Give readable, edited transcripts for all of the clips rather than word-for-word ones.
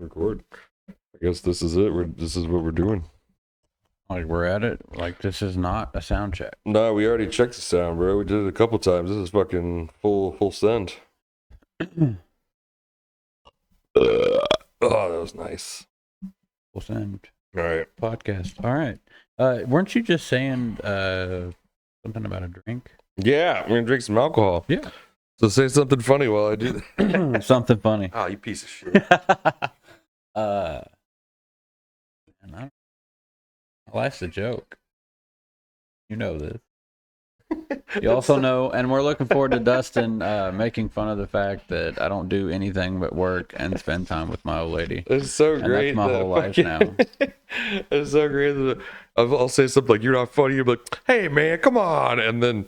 Record. I guess this is it. This is what we're doing. Like we're at it. Like this is not a sound check. No, we already checked the sound, bro. We did it a couple times. This is fucking full send. Oh, that was nice. We'll send All right. podcast. All right. Weren't you just saying something about a drink? Yeah, we're gonna drink some alcohol. Yeah. So say something funny while I do that. Something funny. Oh, you piece of shit. Man, life's a joke. You know this. You also know, and we're looking forward to Dustin making fun of the fact that I don't do anything but work and spend time with my old lady. It's so And great. that's my whole life now. It's so great that I'll say something like, "You're not funny." You're like, "Hey, man, come on," and then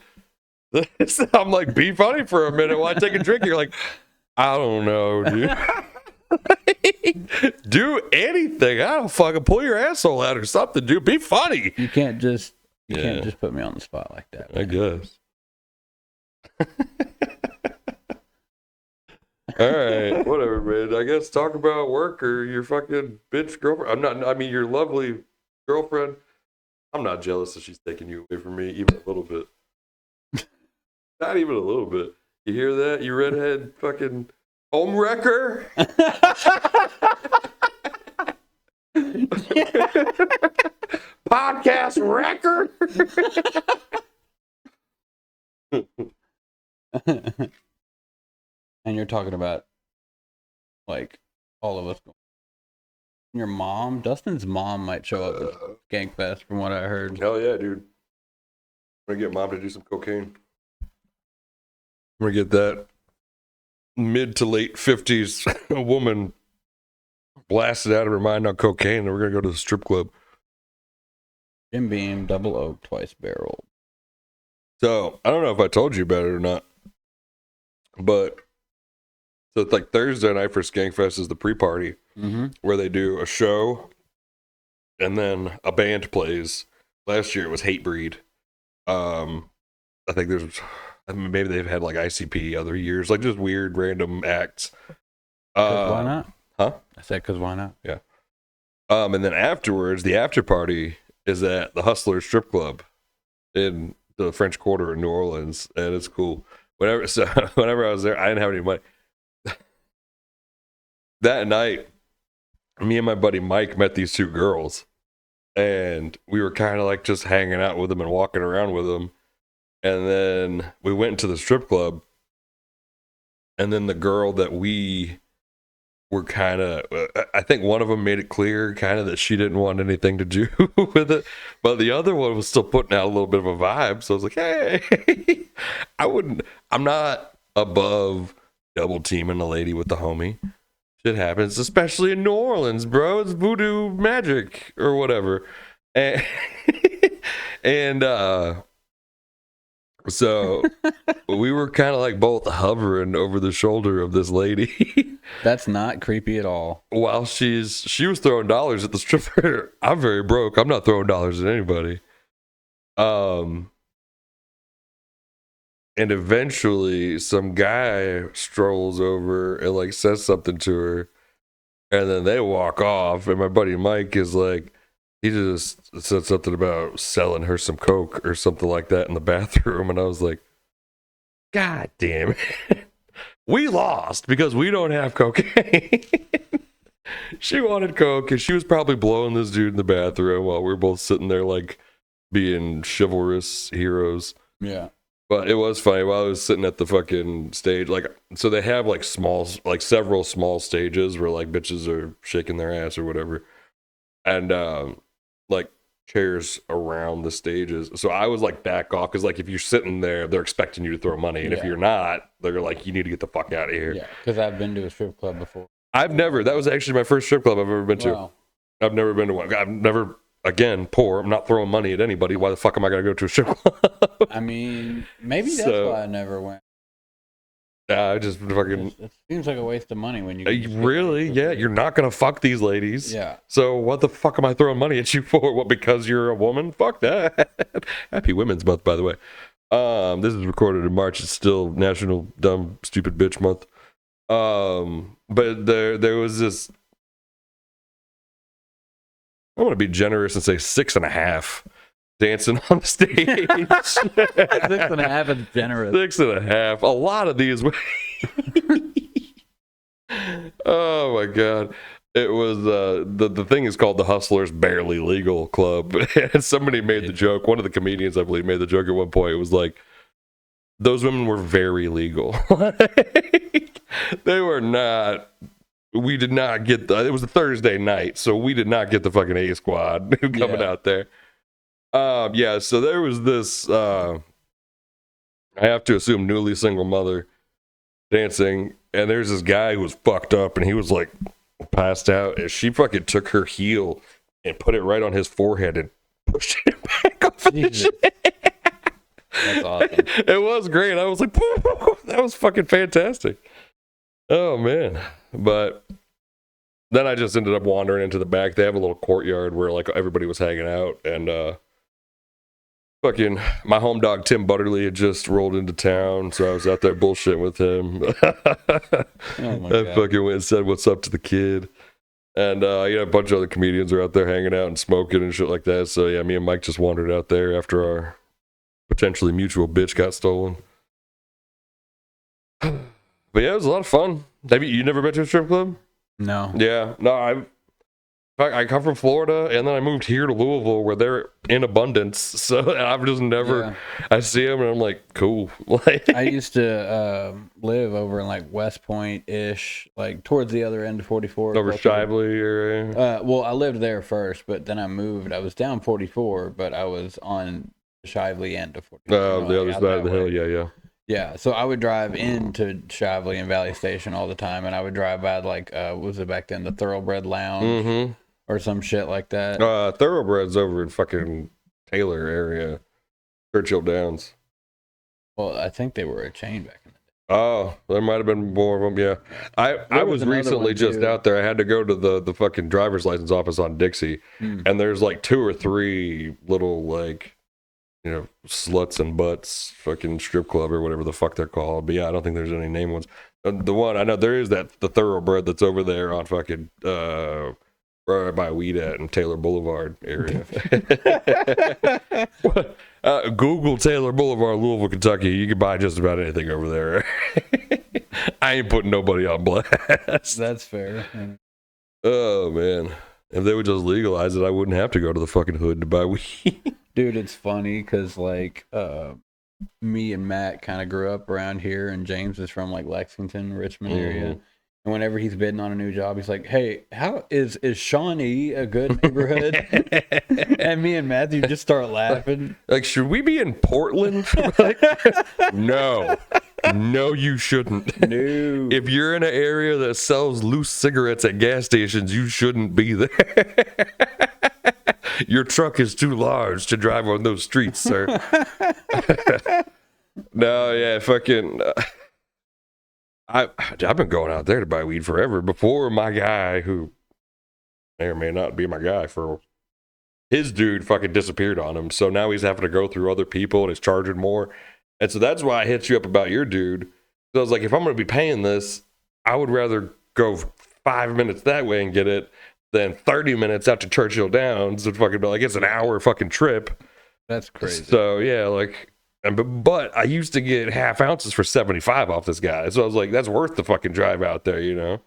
I'm like, "Be funny for a minute while I take a drink." You're like, "I don't know, dude." Do anything. I don't fucking pull your asshole out or something, dude. Be funny. You can't just Yeah. put me on the spot like that. I man. guess. All right, whatever, man. I guess talk about work or your fucking bitch girlfriend. I mean, your lovely girlfriend. I'm not jealous that she's taking you away from me, even a little bit. Not even a little bit. You hear that? You redhead fucking home wrecker? Podcast wrecker? And you're talking about like all of us. Your mom, Dustin's mom, might show up at Skankfest, from what I heard. Hell yeah, dude. I'm gonna get mom to do some cocaine. I'm gonna get that mid to late 50s woman blasted out of her mind on cocaine, and we're gonna go to the strip club. Jim Beam, double oak, twice barrel. So I don't know if I told you about it or not, but so it's like Thursday night for Skankfest is the pre-party Mm-hmm. where they do a show and then a band plays. Last year it was Hatebreed. I think maybe they've had like ICP other years, like just weird random acts. Why not? Huh? I said, because why not? And then afterwards, the after party is at the Hustler Strip Club in the French Quarter in New Orleans, and it's cool. Whenever I was there, I didn't have any money. That night, me and my buddy Mike met these two girls, and we were kind of like just hanging out with them and walking around with them. And then we went into the strip club, and then the girl that we were kind of, I think one of them made it clear kind of that she didn't want anything to do with it, but the other one was still putting out a little bit of a vibe. So I was like, hey, I'm not above double teaming a lady with the homie. Shit happens, especially in New Orleans, bro. It's voodoo magic or whatever. And, so we were kind of like both hovering over the shoulder of this lady. That's not creepy at all. While she was throwing dollars at the stripper. I'm very broke. I'm not throwing dollars at anybody. And eventually some guy strolls over and like says something to her, and then they walk off, and my buddy Mike is like, he just said something about selling her some coke or something like that in the bathroom, and I was like, God damn it. We lost because we don't have cocaine. She wanted coke, and she was probably blowing this dude in the bathroom while we were both sitting there like being chivalrous heroes. Yeah. But it was funny while I was sitting at the fucking stage, like, so they have like several small stages where like bitches are shaking their ass or whatever, and like chairs around the stages. So I was like back off because like if you're sitting there, they're expecting you to throw money, and if Yeah. you're not, they're like, you need to get the fuck out of here. Yeah. Because I've been to a strip club before. That was actually my first strip club I've ever been to. Wow. I've never been to one. I've never. Again, poor. I'm not throwing money at anybody. Why the fuck am I gonna go to a strip club? I mean, maybe that's So- why I never went. I just fucking. It seems like a waste of money when you. Really? Yeah, you're not gonna fuck these ladies. Yeah. So what the fuck am I throwing money at you for? What, because you're a woman? Fuck that. Happy Women's Month, by the way. This is recorded in March. It's still National Dumb Stupid Bitch Month. But there was this I'm gonna be generous and say 6.5. Dancing on the stage. 6.5 is generous. 6.5. A lot of these. Oh my god. It was the thing is called the Hustlers Barely Legal Club. And somebody made the joke. One of the comedians, I believe, made the joke at one point. It was like, those women were very legal. They were not. We did not get it was a Thursday night, so we did not get the fucking A squad coming out there. Yeah, so there was this I have to assume newly single mother dancing, and there's this guy who was fucked up, and he was like passed out, and she fucking took her heel and put it right on his forehead and pushed it back off of the shit. That's awesome. It was great. I was like, that was fucking fantastic. Oh man. But then I just ended up wandering into the back. They have a little courtyard where like everybody was hanging out, and fucking my home dog Tim Butterly had just rolled into town, so I was out there bullshitting with him. Oh my I God. fucking went and said what's up to the kid. And yeah, a bunch of other comedians are out there hanging out and smoking and shit like that. So yeah, me and Mike just wandered out there after our potentially mutual bitch got stolen. But yeah, it was a lot of fun. Have you never been to a strip club? No. Yeah, no, I come from Florida, and then I moved here to Louisville, where they're in abundance. So I've just never. Yeah. I see them, and I'm like, cool. Like, I used to live over in like West Point ish, like towards the other end of 44. over Shively area. Well, I lived there first, but then I moved. I was down 44, but I was on the Shively end of 44. The other out side of that the hill. way. Yeah. Yeah, so I would drive into Shively and Valley Station all the time, and I would drive by like what was it back then, the Thoroughbred Lounge Mm-hmm. or some shit like that. Thoroughbreds over in fucking Taylor area, Churchill Downs. Well, I think they were a chain back in the day. Oh, there might have been more of them. Yeah, I There was was another recently one, just too. out there. I had to go to the fucking driver's license office on Dixie, and there's like 2 or 3 little like, you know, sluts and butts fucking strip club or whatever the fuck they're called. But yeah, I don't think there's any name ones. The one I know there is the Thoroughbred that's over there on fucking right by Weed at and Taylor Boulevard area. Google Taylor Boulevard, Louisville, Kentucky. You can buy just about anything over there. I ain't putting nobody on blast. That's fair. Oh man, if they would just legalize it, I wouldn't have to go to the fucking hood to buy weed. Dude, it's funny because like me and Matt kind of grew up around here, and James is from like Lexington, Richmond area. And whenever he's bidding on a new job, he's like, "Hey, how is Shawnee a good neighborhood?" And me and Matthew just start laughing. Like, should we be in Portland? Like, no, you shouldn't. No. If you're in an area that sells loose cigarettes at gas stations, you shouldn't be there. Your truck is too large to drive on those streets, sir. No, yeah, fucking. I've been going out there to buy weed forever. Before my guy, who may or may not be my guy, for his dude fucking disappeared on him. So now he's having to go through other people and he's charging more. And so that's why I hit you up about your dude. So I was like, if I'm going to be paying this, I would rather go 5 minutes that way and get it than 30 minutes out to Churchill Downs and fucking be like, it's an hour fucking trip. That's crazy. So yeah, like, but I used to get half ounces for 75 off this guy. So I was like, that's worth the fucking drive out there, you know?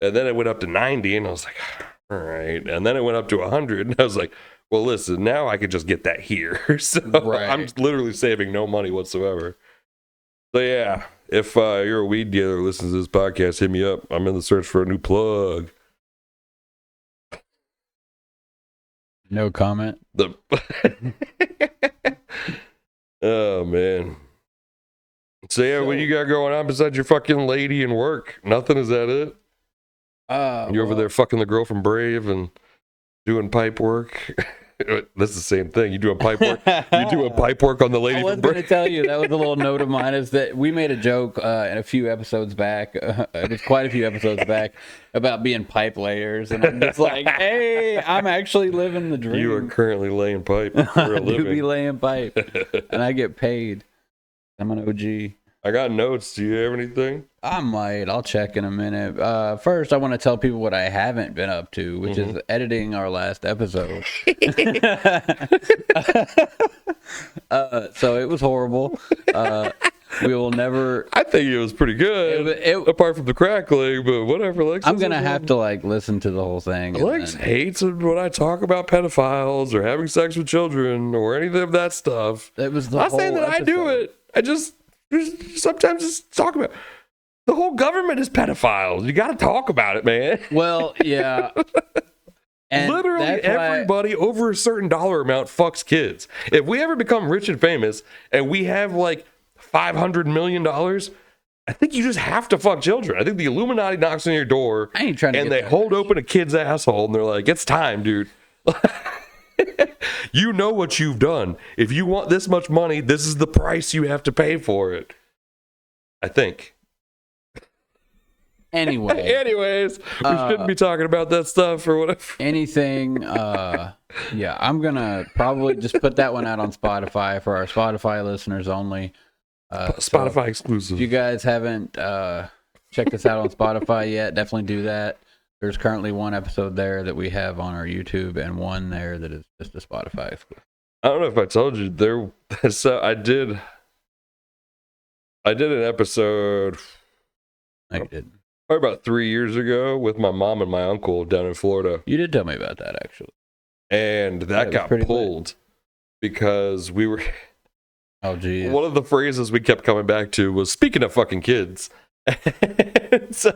And then it went up to 90 and I was like, all right. And then it went up to 100 and I was like, well, listen, now I could just get that here. So Right. I'm literally saving no money whatsoever. So yeah, if you're a weed dealer who listens to this podcast, hit me up. I'm in the search for a new plug. No comment. Oh man. So yeah, what you got going on besides your fucking lady and work? Nothing, is that it? You're over there fucking the girl from Brave and doing pipe work. That's the same thing. You doing pipe work? You doing pipe work on the lady I was from going to Brave? tell you, that was a little note of mine, is that we made a joke in a few episodes back, it was quite a few episodes back, about being pipe layers. And I'm just like, hey, I'm actually living the dream. You are currently laying pipe for I a do living. be laying pipe, and I get paid. I'm an OG. I got notes. Do you have anything? I might. I'll check in a minute. First, I want to tell people what I haven't been up to, which is editing our last episode. So it was horrible. We will never. I think it was pretty good, apart from the crackling, but whatever. Lex, I'm gonna have to listen to the whole thing. Lex hates it when I talk about pedophiles or having sex with children or any of that stuff. It was the I'm not whole saying that I do episode. it. I just sometimes just talk about. The whole government is pedophiles. You got to talk about it, man. Well, yeah. And Literally that's why- everybody over a certain dollar amount fucks kids. If we ever become rich and famous and we have like $500 million, I think you just have to fuck children. I think the Illuminati knocks on your door I ain't trying to and get they that hold rich. open a kid's asshole and they're like, it's time, dude. You know what you've done. If you want this much money, this is the price you have to pay for it. I think. Anyway, Anyways, we shouldn't be talking about that stuff or whatever. anything. Yeah, I'm gonna probably just put that one out on Spotify for our Spotify listeners only. Spotify So exclusive. if you guys haven't checked us out on Spotify yet, definitely do that. There's currently one episode there that we have on our YouTube, and one there that is just a Spotify exclusive. I don't know if I told you there. So I did an episode I did. probably about 3 years ago with my mom and my uncle down in Florida, You did tell me about that actually. and Yeah, that it was got pretty lit. pulled because we were. Oh geez. One of the phrases we kept coming back to was "speaking of fucking kids," because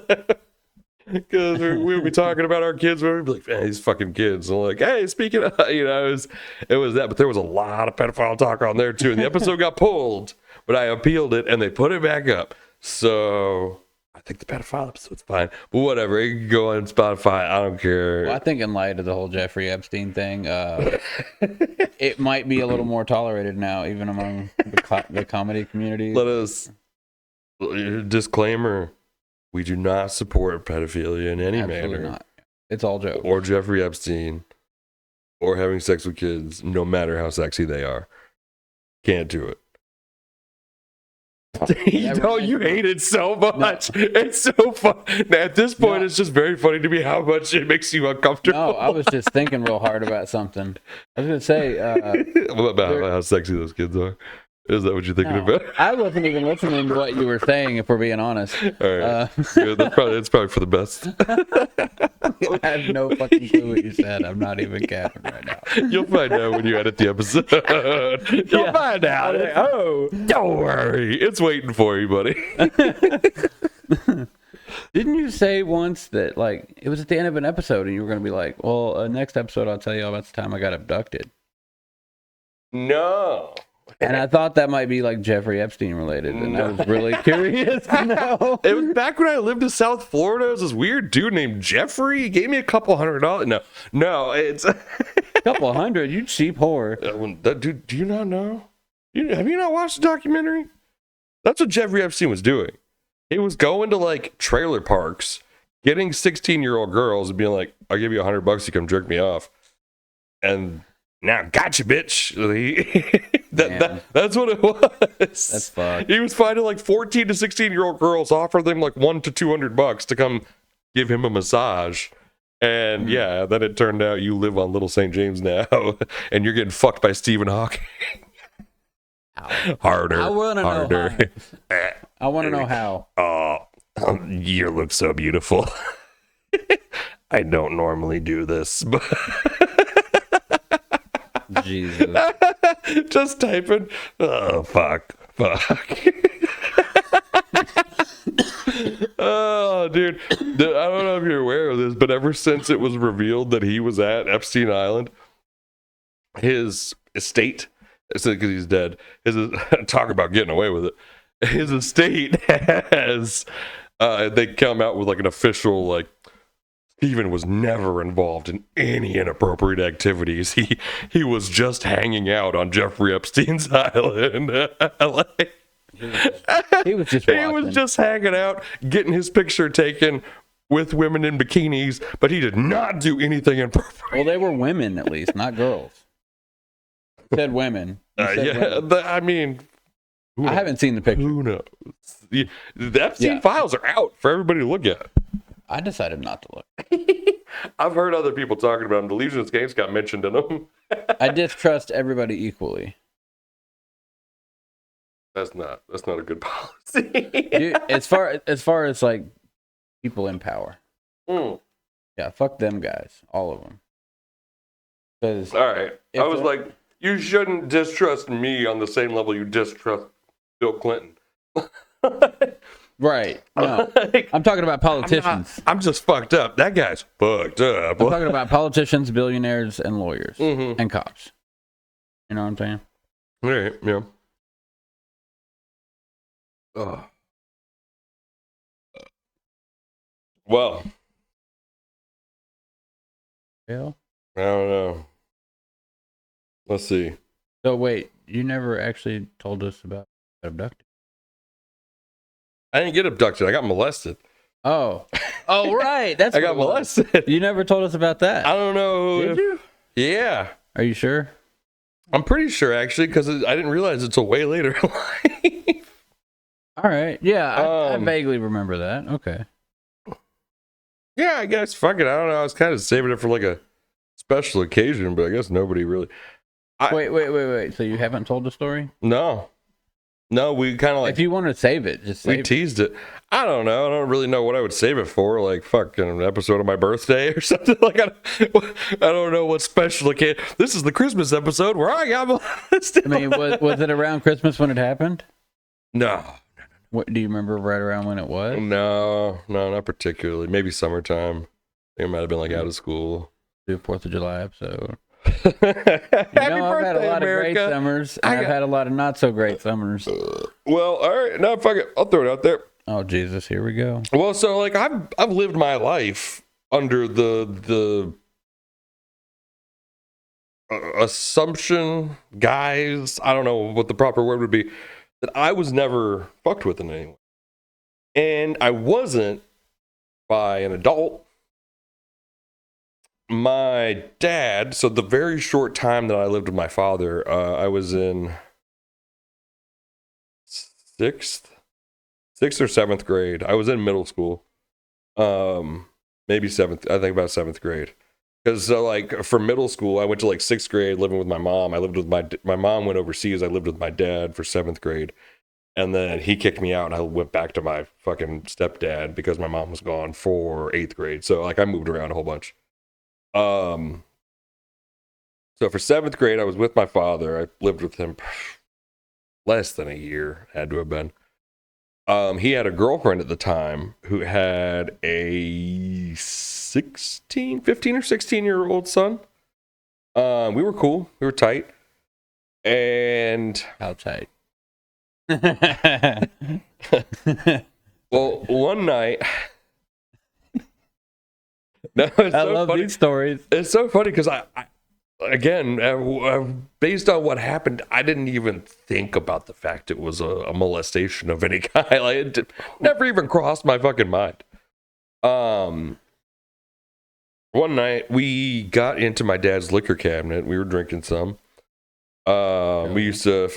we would be talking about our kids, we'd be like, "Man, these fucking kids." And like, "Hey, speaking of," it was that, but there was a lot of pedophile talk on there too. And the episode got pulled, but I appealed it, and they put it back up. So I think the pedophile episode's fine, but whatever. It can go on Spotify. I don't care. Well, I think in light of the whole Jeffrey Epstein thing, it might be a little more tolerated now, even among the comedy community. Let us disclaimer: we do not support pedophilia in any Absolutely manner. not. It's all joke. Or Jeffrey Epstein, or having sex with kids, no matter how sexy they are. Can't do it. You hate it so much. It's so fun. At this point, No. it's just very funny to me how much it makes you uncomfortable. No, I was just thinking real hard about something. I was gonna say, about how sexy those kids are. Is that what you're thinking no, about? I wasn't even listening to what you were saying. If we're being honest, All right. Uh, Good. It's probably for the best. I have no fucking clue what you said. I'm not even capping right now. You'll find out when you edit the episode. You'll find out. Oh, Don't worry. It's waiting for you, buddy. didn't you say once that like it was at the end of an episode, and you were gonna be like, "Well, next episode, I'll tell you all about the time I got abducted." No. And I thought that might be like Jeffrey Epstein related, and I was really curious to know. It was back when I lived in South Florida. There was this weird dude named Jeffrey. He gave me $200. No, it's Couple hundred, you cheap whore. Dude, do you not know? Have you not watched the documentary? That's what Jeffrey Epstein was doing. He was going to like trailer parks, getting 16-year-old girls and being like, "I'll give you $100 to come jerk me off," and now gotcha, bitch. That's what it was. That's fucked. He was finding like 14 to 16-year-old girls, offering them like $100 to $200 to come give him a massage. And yeah, then it turned out you live on Little St. James now, and you're getting fucked by Stephen Hawking. Harder. I wanna know harder. I want to know how. Oh, you look so beautiful. I don't normally do this, but Jesus. just typing. Oh, fuck. Oh, dude. I don't know if you're aware of this, but ever since it was revealed that he was at Epstein Island, his estate, because he's dead, talk about getting away with it. His estate has, they come out with like an official, like, Stephen was never involved in any inappropriate activities. He was just hanging out on Jeffrey Epstein's island. He was just He watching. was just hanging out, getting his picture taken with women in bikinis, but he did not do anything inappropriate. Well, they were women at least, not girls. You said women. You said women. I mean, I haven't seen the picture. Who knows? The Epstein Yeah. files are out for everybody to look at. I decided not to look. I've heard other people talking about them. The Legion's Games got mentioned in them. I distrust everybody equally. That's not a good policy. Dude, as far as like people in power, Mm. yeah, fuck them guys, all of them. Because All right. If I was the- like, you shouldn't distrust me on the same level you distrust Bill Clinton. right, no, Like, I'm talking about politicians. I'm just fucked up. That guy's fucked up. I'm talking about politicians, billionaires, and lawyers Mhm. and cops. You know what I'm saying? All right, yeah. Ugh. Well, Yeah. I don't know. Let's see. So wait, you never actually told us about abducted. I didn't get abducted. I got molested. Oh, oh, right. That's I what got it was. molested. You never told us about that. I don't know. Did you? Yeah. Are you sure? I'm pretty sure, actually, because I didn't realize it until way later in life. All right. Yeah, I Um, vaguely remember that. Okay. Yeah, I guess. Fuck it. I don't know. I was kind of saving it for like a special occasion, but I guess nobody really. Wait. So you haven't told the story? No. No, we kind of like. If you want to save it, just We save it. teased it. I don't know. I don't really know what I would save it for. Like fucking an episode of my birthday or something. Like I don't know what special occasion. This is the Christmas episode where I got molested. I mean, was it around Christmas when it happened? No, What do you remember right around when it was? no, not particularly. Maybe summertime. I think it might have been like out of school. The 4th of July episode. Happy I've had a lot of great America. summers, and I I've got- had a lot of not so great summers. Well, all right. No, fuck it. I'll throw it out there. Oh Jesus, here we go. Well, so like I've lived my life under the assumption, guys, I don't know what the proper word would be, that I was never fucked with in any way. And I wasn't by an adult. My dad, so the very short time that I lived with my father, I was in sixth or seventh grade. I was in middle school. Maybe seventh. I think about seventh grade. Because like for middle school, I went to like sixth grade living with my mom. I lived with my mom went overseas. I lived with my dad for seventh grade, and then he kicked me out, and I went back to my fucking stepdad because my mom was gone for eighth grade. So like I moved around a whole bunch. So for seventh grade, I was with my father. I lived with him less than a year. Had to have been. He had a girlfriend at the time who had a 15 or 16-year-old son. We were cool. We were tight. And, How tight. well, one night... No, it's I so love funny. these stories. It's so funny because again, based on what happened, I didn't even think about the fact it was a molestation of any kind. Like it never even crossed my fucking mind. One night we got into my dad's liquor cabinet. We were drinking some. We used to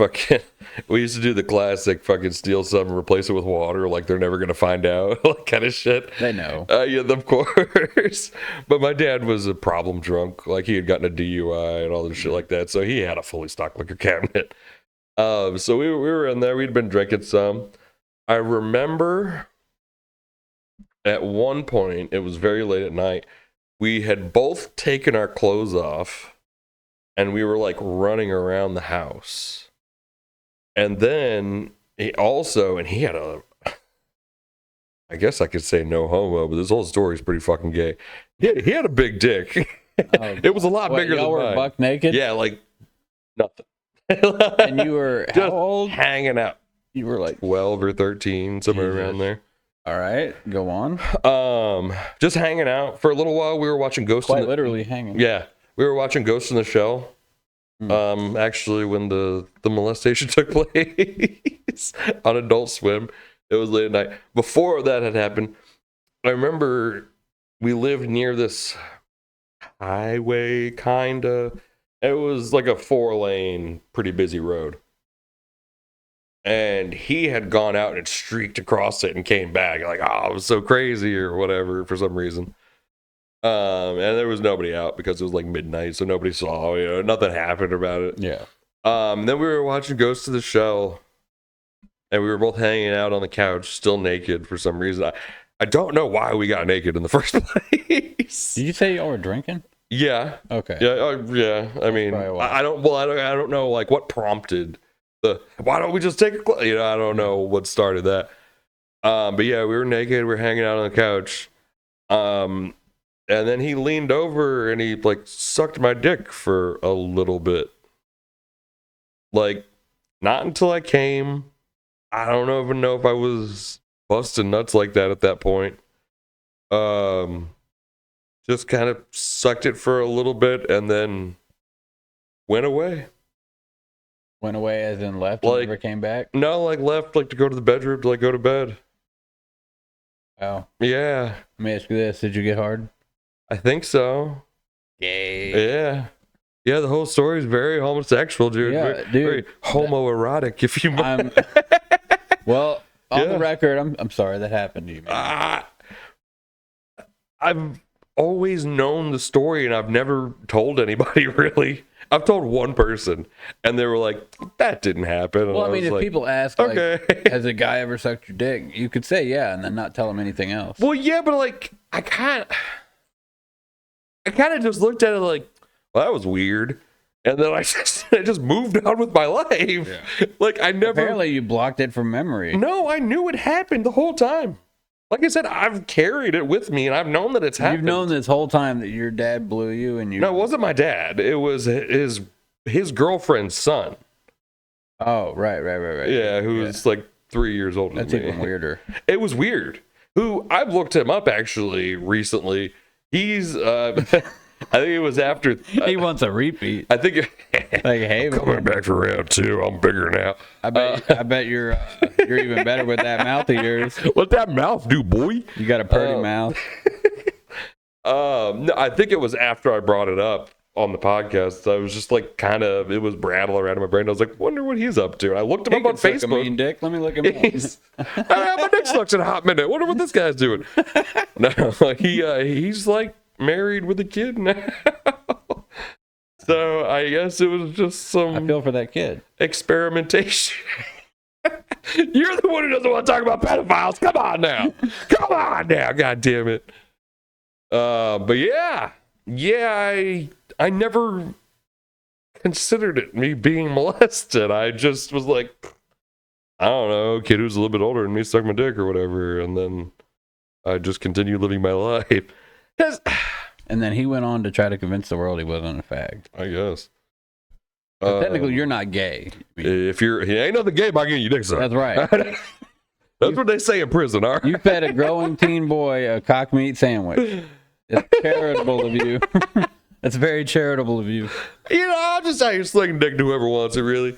do the classic fucking steal some and replace it with water, like they're never gonna find out, like kind of shit. They know. Yeah, of course. But my dad was a problem drunk. Like he had gotten a DUI and all this shit like that. So he had a fully stocked liquor cabinet. So we were in there. We'd been drinking some. I remember at one point, it was very late at night. We had both taken our clothes off and we were like running around the house. And then he had I guess I could say no homo, but this whole story is pretty fucking gay. He had a big dick. Oh, It was a lot What, bigger y'all than were mine. buck naked? Yeah, like nothing. And you were how Just old? hanging out. You were like, 12 or 13, somewhere Jesus. around there. all right, go on. Just hanging out for a little while. We were watching Ghost Quite in the literally hanging. Yeah, we were watching Ghost in the Shell. Actually, when the molestation took place on Adult Swim, it was late at night. Before that had happened, I remember we lived near this highway, kinda. It was like a 4-lane, pretty busy road. and he had gone out and streaked across it and came back like, oh, it was so crazy or whatever for some reason. And there was nobody out because it was like midnight, so nobody saw, nothing happened about it. Yeah. Then we were watching Ghost of the Shell, and we were both hanging out on the couch, still naked for some reason. I don't know why we got naked in the first place. Did you say y'all were drinking? Yeah. Okay. Yeah. Yeah. I mean, Probably why. I don't know like what prompted why don't we just take a I don't know what started that. But yeah, we were naked. We were hanging out on the couch. And then he leaned over and he like sucked my dick for a little bit. Like, not until I came. I don't even know if I was busting nuts like that at that point. Just kind of sucked it for a little bit and then went away. Went away as in left and Like- never came back? No, like left, like to go to the bedroom to like go to bed. Wow. Yeah, Let me ask you this. Did you get hard? I think so. Gay. Yeah. Yeah, the whole story is very homosexual, dude. Yeah, very, dude. very homoerotic, if you mind. Well, on Yeah. the record, I'm sorry that happened to you, man. I've always known the story and I've never told anybody really. I've told one person and they were like, that didn't happen. And Well, I mean, was if like, people ask, like, okay. has a guy ever sucked your dick? You could say yeah, and then not tell them anything else. Well, yeah, but like, I kind of just looked at it like, well, that was weird. And then I just moved on with my life. Yeah. Like, I never. Apparently, you blocked it from memory. No, I knew it happened the whole time. Like I said, I've carried it with me and I've known that it's happened. You've known this whole time that your dad blew you, and you. No, it wasn't my dad. It was his girlfriend's son. Oh, right. Yeah, who's like 3 years older That's than me. even weirder. It was weird. Who I've looked him up actually recently. He's I think it was after He wants a repeat. I think Like, hey, coming back for round 2. I'm bigger now. I bet you're even better with that mouth of yours. What that mouth do, boy? You got a purty mouth. No, I think it was after I brought it up on the podcast. I was just like it was rattling around in my brain. I was like, wonder what he's up to. And I looked him He up on could suck a Facebook. mean dick. Let me look him up. My dick sucks in a hot minute. Wonder what this guy's doing. No, he's like married with a kid now. So I guess it was just I some feel for that kid. experimentation. You're the one who doesn't want to talk about pedophiles. Come on now. Come on now. God damn it. But yeah, I never considered it me being molested. I just was like, I don't know, kid who's a little bit older than me sucked my dick or whatever, and then I just continued living my life. 'Cause, And then he went on to try to convince the world he wasn't a fag. I guess. But technically, you're not gay. I mean, If you're, he ain't nothing gay about getting your dick sucked. that's right. That's what they say in prison, all right? You fed a growing teen boy a cock meat sandwich. It's charitable of you. That's very charitable of you. I'll just say you're slinging dick to whoever wants it, really.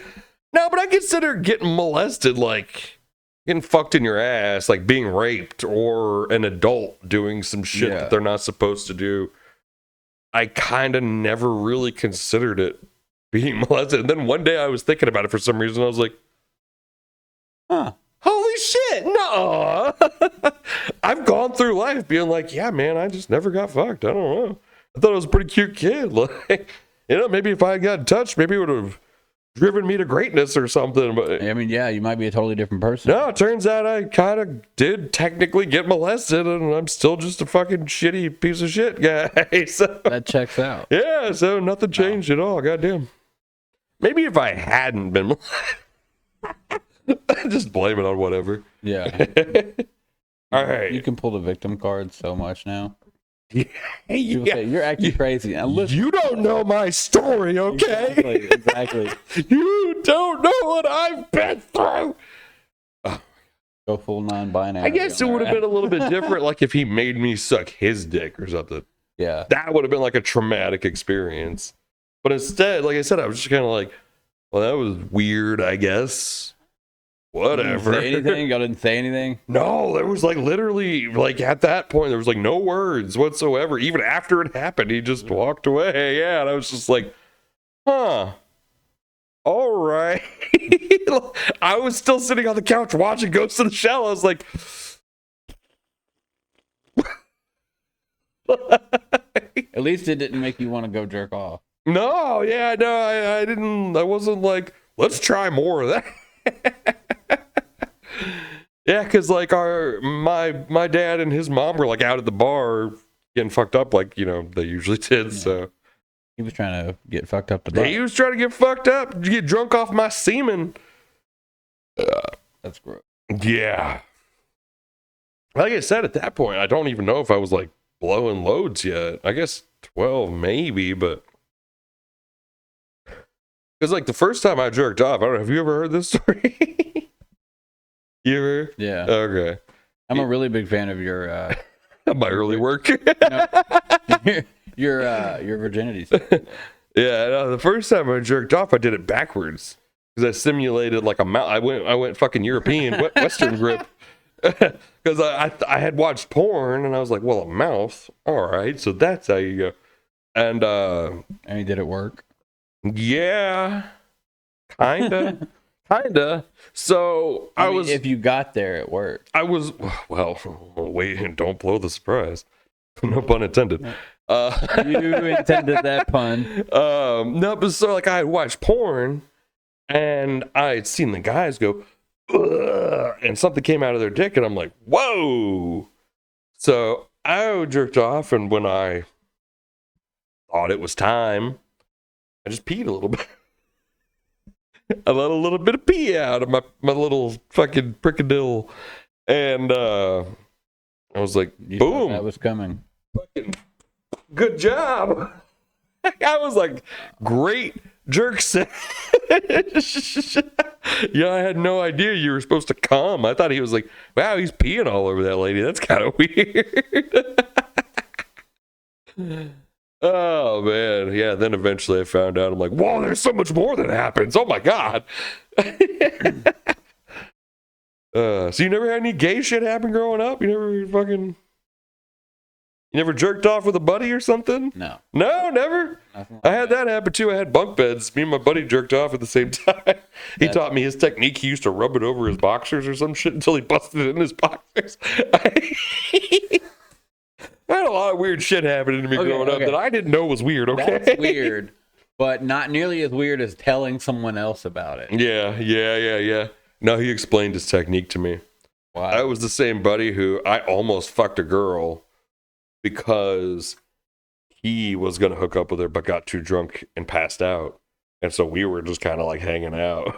No, but I consider getting molested like getting fucked in your ass, like being raped, or an adult doing some shit Yeah. that they're not supposed to do. I kind of never really considered it being molested. And then one day I was thinking about it for some reason. I was like, Huh. holy shit, no. I've gone through life being like, yeah, man, I just never got fucked. I don't know. I thought I was a pretty cute kid. Like, maybe if I had gotten touched, maybe it would have driven me to greatness or something. But I mean, yeah, you might be a totally different person. no, it turns out I kind of did technically get molested, and I'm still just a fucking shitty piece of shit guy. So That checks out. yeah, so nothing changed at all. Goddamn. Maybe if I hadn't been molested, just blame it on whatever. Yeah. All right. You can pull the victim card so much now. Hey, People yeah. say, you're acting crazy. Now, listen. You don't know my story, okay? Exactly. You don't know what I've been through. Go full non-binary. I guess it would have been a little bit different, like if he made me suck his dick or something. Yeah. That would have been like a traumatic experience. But instead, like I said, I was just kind of like, well, that was weird, I guess. Whatever. Say anything? Y'all didn't say anything? No, there was like literally, like at that point, there was like no words whatsoever. Even after it happened, he just walked away. Yeah, and I was just like, huh. All right. I was still sitting on the couch watching Ghost in the Shell. I was like, At least it didn't make you want to go jerk off. no, yeah, no, I didn't. I wasn't like, let's try more of that. Yeah, because like my dad and his mom were like out at the bar getting fucked up, like they usually did. Yeah. So He was trying to get fucked up. he was trying to get fucked up, get drunk off my semen. That's gross. Yeah. Like I said, at that point, I don't even know if I was like blowing loads yet. I guess 12 maybe, but because like the first time I jerked off, I don't know. Have you ever heard this story? You ever? Yeah. Okay. I'm a really big fan of your My early work. your virginity stuff. Yeah, no, the first time I jerked off, I did it backwards because I simulated like a mouth. I went fucking European Western grip because I had watched porn and I was like, well, a mouth, all right, so that's how you go. And Did it work? yeah, kinda. So I mean, was. If you got there, it worked. I was. Well, wait, don't blow the surprise. No pun intended. You intended that pun. No, but so like I had watched porn and I had seen the guys go, "Ugh," and something came out of their dick, and I'm like, whoa. So I jerked off, and when I thought it was time, I just peed a little bit. I let a little bit of pee out of my little fucking prickadille, and I was like, You thought boom. that was coming. Fucking good job. I was like, great jerk set. Yeah, I had no idea you were supposed to come. I thought he was like, wow, he's peeing all over that lady. That's kind of weird. Oh man, yeah. Then eventually I found out. I'm like, whoa, there's so much more that happens. Oh my god. So you never had any gay shit happen growing up? You never jerked off with a buddy or something? No. No, never. Nothing like I had that happen too. I had bunk beds. Me and my buddy jerked off at the same time. He taught me his technique. He used to rub it over his boxers or some shit until he busted it in his boxers. I had a lot of weird shit happening to me growing up that I didn't know was weird, okay? That's weird, but not nearly as weird as telling someone else about it. Yeah. No, he explained his technique to me. Wow. I was the same buddy who I almost fucked a girl because he was going to hook up with her but got too drunk and passed out. And so we were just kind of like hanging out.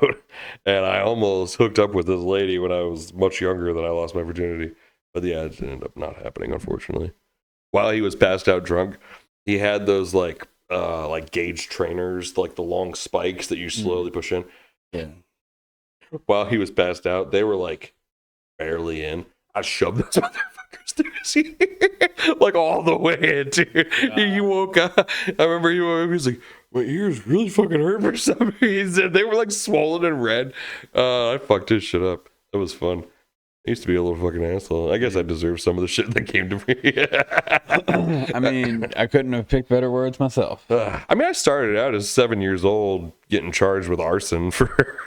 And I almost hooked up with this lady when I was much younger than I lost my virginity. But yeah, it ended up not happening, unfortunately. While he was passed out drunk, he had those like gauge trainers, like the long spikes that you slowly push in. Yeah. While he was passed out, they were like barely in. I shoved those motherfuckers through his ear, like all the way in, dude. He woke up. I remember he woke up. He was like, "My ears really fucking hurt for some reason." They were like swollen and red. I fucked his shit up. That was fun. I used to be a little fucking asshole. I guess I deserve some of the shit that came to me. I mean, I couldn't have picked better words myself. I mean, I started out as 7 years old getting charged with arson for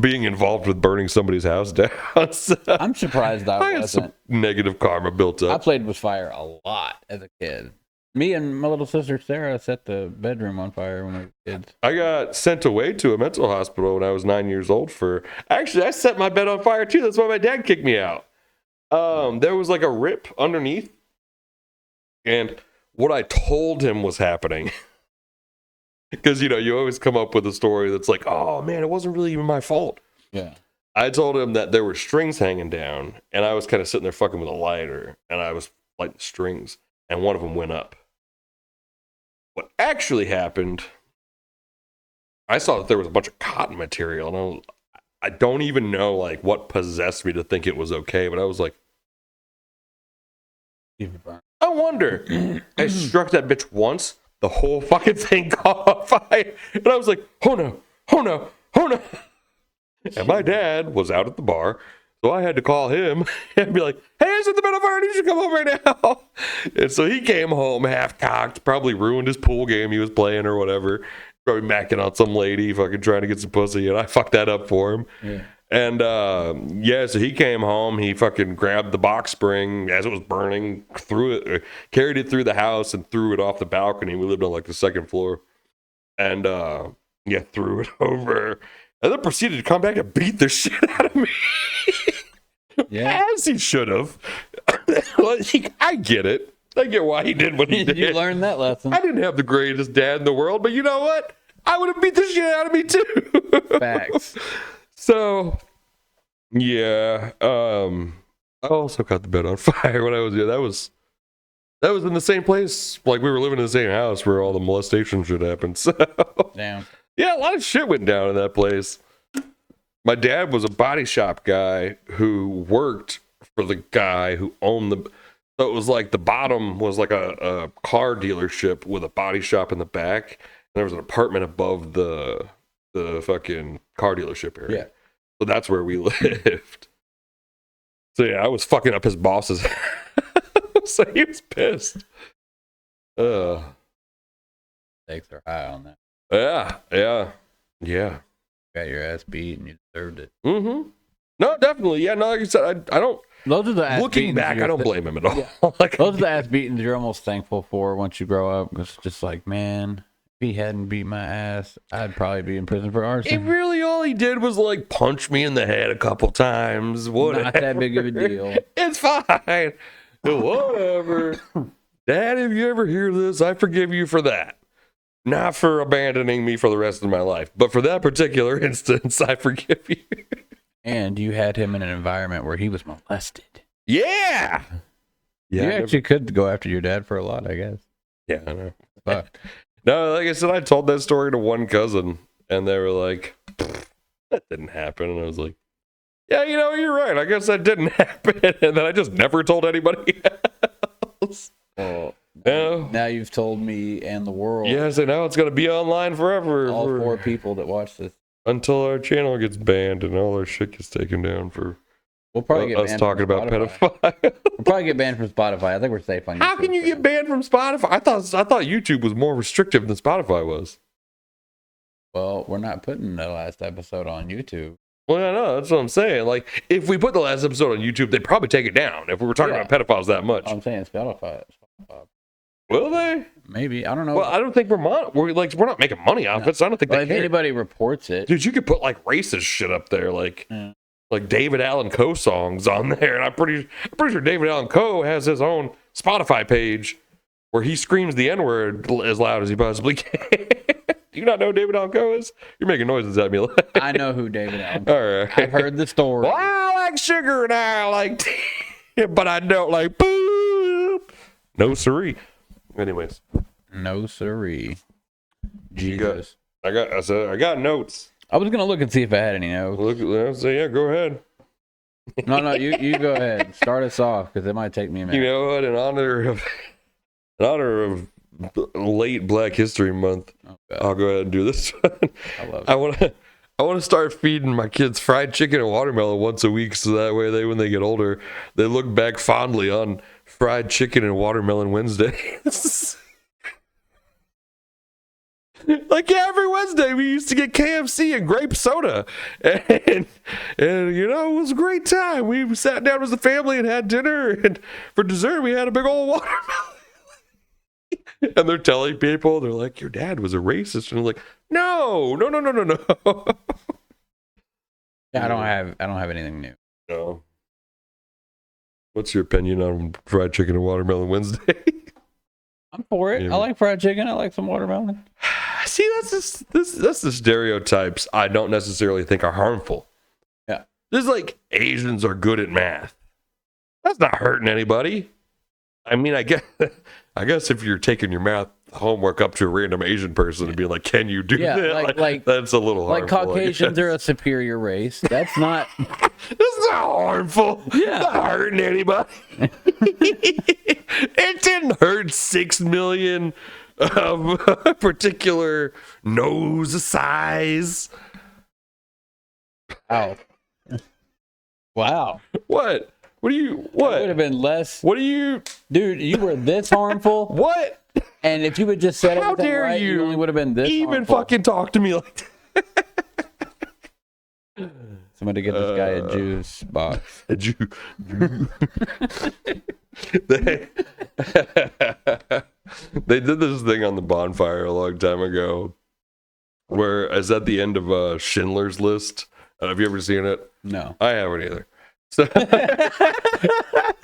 being involved with burning somebody's house down. So I'm surprised I I had some wasn't. negative karma built I up. played with fire a lot as a kid. Me and my little sister Sarah set the bedroom on fire when we were kids. I got sent away to a mental hospital when I was 9 years old actually, I set my bed on fire too. That's why my dad kicked me out. There was like a rip underneath. And what I told him was happening. Because, you always come up with a story that's like, oh man, it wasn't really even my fault. Yeah. I told him that there were strings hanging down, and I was kind of sitting there fucking with a lighter, and I was lighting strings, and one of them went up. What actually happened, I saw that there was a bunch of cotton material, and I don't even know like what possessed me to think it was okay, but I was like, I wonder. I struck that bitch once, the whole fucking thing caught on fire, and I was like, oh no. And my dad was out at the bar, so I had to call him and be like, hey, I set the bed on fire, you should come over now. And so he came home half-cocked, probably ruined his pool game he was playing or whatever. probably macking on some lady, fucking trying to get some pussy, and I fucked that up for him. Yeah. And so he came home, he fucking grabbed the box spring as it was burning, carried it through the house and threw it off the balcony. We lived on like the second floor. And threw it over. And then proceeded to come back and beat the shit out of me. Yeah. As he should have. I get it. I get why he did what he did. You learned that lesson. I didn't have the greatest dad in the world, but you know what? I would have beat the shit out of me too. Facts. So, yeah. I also caught the bed on fire when I was That was in the same place. Like, we were living in the same house where all the molestation shit happened. So, Damn. yeah, a lot of shit went down in that place. My dad was a body shop guy who worked for the guy who owned the. So it was like the bottom was like a car dealership with a body shop in the back, and there was an apartment above the fucking car dealership area. Yeah. So that's where we lived. So yeah, I was fucking up his bosses. So he was pissed. Stakes are high on that. Yeah. Got your ass beat and you deserved it. Mm-hmm. No, definitely. Yeah, no, like I said, I don't. Those are the ass Looking beatings back, I don't blame him at all. Yeah. Like, Those are the ass beatings you're almost thankful for once you grow up. It's just like, man, if he hadn't beat my ass, I'd probably be in prison for it arson. really all he did was like punch me in the head a couple times. Whatever. Not that big of a deal. It's fine. Whatever. Dad, if you ever hear this, I forgive you for that. Not for abandoning me for the rest of my life, but for that particular instance, I forgive you. And you had him in an environment where he was molested. Yeah. You actually could go after your dad for a lot, I guess. Yeah, I know. But No, like I said, I told that story to one cousin, and they were like, that didn't happen. And I was like, yeah, you know, you're right. I guess that didn't happen. And then I just never told anybody else. well, No. now you've told me and the world, Yeah, so now it's going to be online forever. all 4 people that watch this. Until our channel gets banned and all our shit gets taken down for We'll probably get us banned talking from about Spotify. pedophile. We'll probably get banned from Spotify. I think we're safe on YouTube. How can you get banned from Spotify? I thought YouTube was more restrictive than Spotify was. Well, we're not putting the last episode on YouTube. Well, I know, that's what I'm saying. Like, if we put the last episode on YouTube, they'd probably take it down if we were talking about pedophiles that much. I'm saying Spotify. Will they? Maybe. I don't know. Well, I don't think we're not making money off it, so I don't think Well, they if care. anybody reports it, Dude, you could put like racist shit up there, like David Allen Coe songs on there, and I'm pretty sure David Allen Coe has his own Spotify page where he screams the N-word as loud as he possibly can. Do you not know who David Allen Coe is? You're making noises at me. I know who David Allen. All right. I've heard the story. Well, I like sugar and I like tea, but I don't like boop. No siree. Anyways, No siree. Jesus. I got notes. I was gonna look and see if I had any notes. Look, say yeah, go ahead. No, you go ahead. Start us off because it might take me a minute. You know what? In honor of late Black History Month, I'll go ahead and do this one. I love it. I want to start feeding my kids fried chicken and watermelon once a week, so that way when they get older, they look back fondly on fried chicken and watermelon Wednesdays. Like every Wednesday, we used to get KFC and grape soda, and you know, it was a great time. We sat down as a family and had dinner, and for dessert, we had a big old watermelon. And they're telling people, they're like, "Your dad was a racist," and I'm like, "No. Yeah, I don't have anything new. No. What's your opinion on fried chicken and watermelon Wednesday? I'm for it. Yeah. I like fried chicken. I like some watermelon. See, that's the stereotypes I don't necessarily think are harmful. Yeah. There's like Asians are good at math. That's not hurting anybody. I mean, I guess if you're taking your math homework up to a random Asian person and being like, "Can you do Yeah, that?" like that's a little like harmful. Caucasians are a superior race. That's not. It's not harmful. Yeah. It's not hurting anybody. It didn't hurt 6 million of a particular nose size. Wow. Wow. What? What do you? That would What? have been less. What do you? Dude, you were this harmful. What? And if you would just said How everything dare right, you you only would have been this even harmful. fucking talk to me like that. Somebody get this guy a juice box. Did you? they, they did this thing on the bonfire a long time ago, where it's at the end of Schindler's List. Have you ever seen it? No. I haven't either. So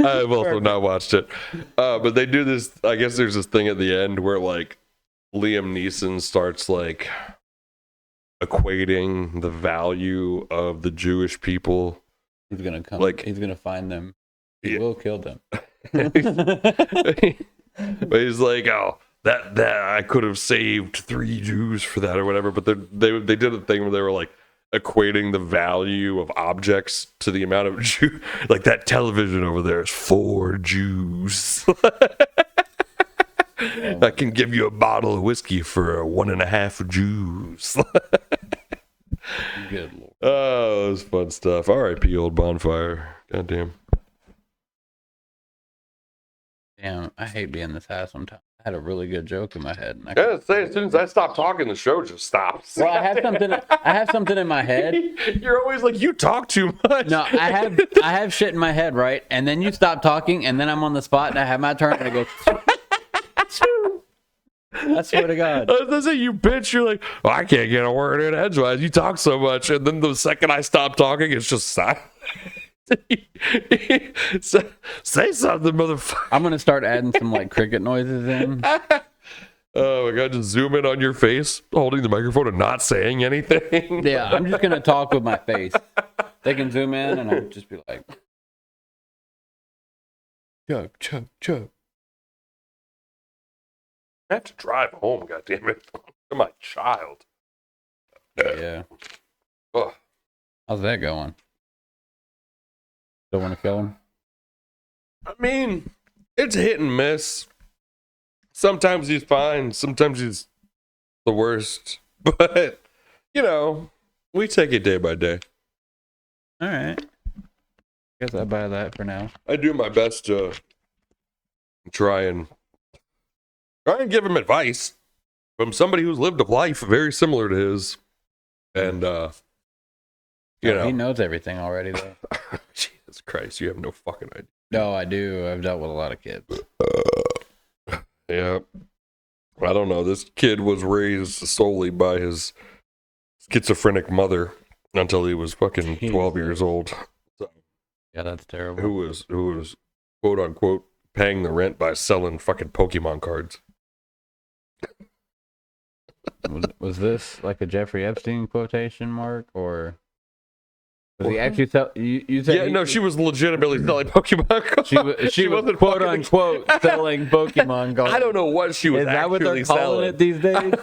I've also not watched it. But they do this. I guess there's this thing at the end where like Liam Neeson starts like equating the value of the Jewish people. He's gonna come. Like- He's gonna find them. He Yeah. will kill them. But he's like, oh, that I could have saved 3 Jews for that or whatever. But they did a thing where they were like equating the value of objects to the amount of Jew. Like that television over there is 4 Jews. I can give you a bottle of whiskey for 1.5 Jews. Good Lord. Oh, it was fun stuff. R.I.P. old bonfire. Goddamn. Damn, I hate being this high sometimes. I had a really good joke in my head. And I Yeah, say as soon as I stop talking, the show just stops. well, I have something in my head. You're always like, you talk too much. No, I have shit in my head, right? And then you stop talking, and then I'm on the spot, and I have my turn, and I go. I swear to God. I was gonna say, you bitch. You're like, oh, I can't get a word in edgewise. You talk so much, and then the second I stop talking, it's just silent. Say something, motherfucker. I'm gonna start adding some like cricket noises in. Oh my god, just zoom in on your face, holding the microphone and not saying anything. Yeah, I'm just gonna talk with my face. They can zoom in, and I'll just be like, chug, chug, chug. I have to drive home, goddammit. To my child. Yeah. Ugh. How's that going? Don't want to kill him? I mean, it's hit and miss. Sometimes he's fine, sometimes he's the worst. But, you know, we take it day by day. All right. Guess I buy that for now. I do my best to try and give him advice from somebody who's lived a life very similar to his. And, you know. He knows everything already, though. Jesus Christ, you have no fucking idea. No, I do. I've dealt with a lot of kids. Yeah. I don't know. This kid was raised solely by his schizophrenic mother until he was fucking 12 years old. So, Yeah, that's terrible. who was quote unquote paying the rent by selling fucking Pokemon cards. Was this like a Jeffrey Epstein quotation mark, or was he actually tell you said? Yeah, no, she was legitimately selling Pokemon cards. She was wasn't quote fucking- unquote selling Pokemon cards. I don't know what she was Is that what they're actually calling selling. it these days?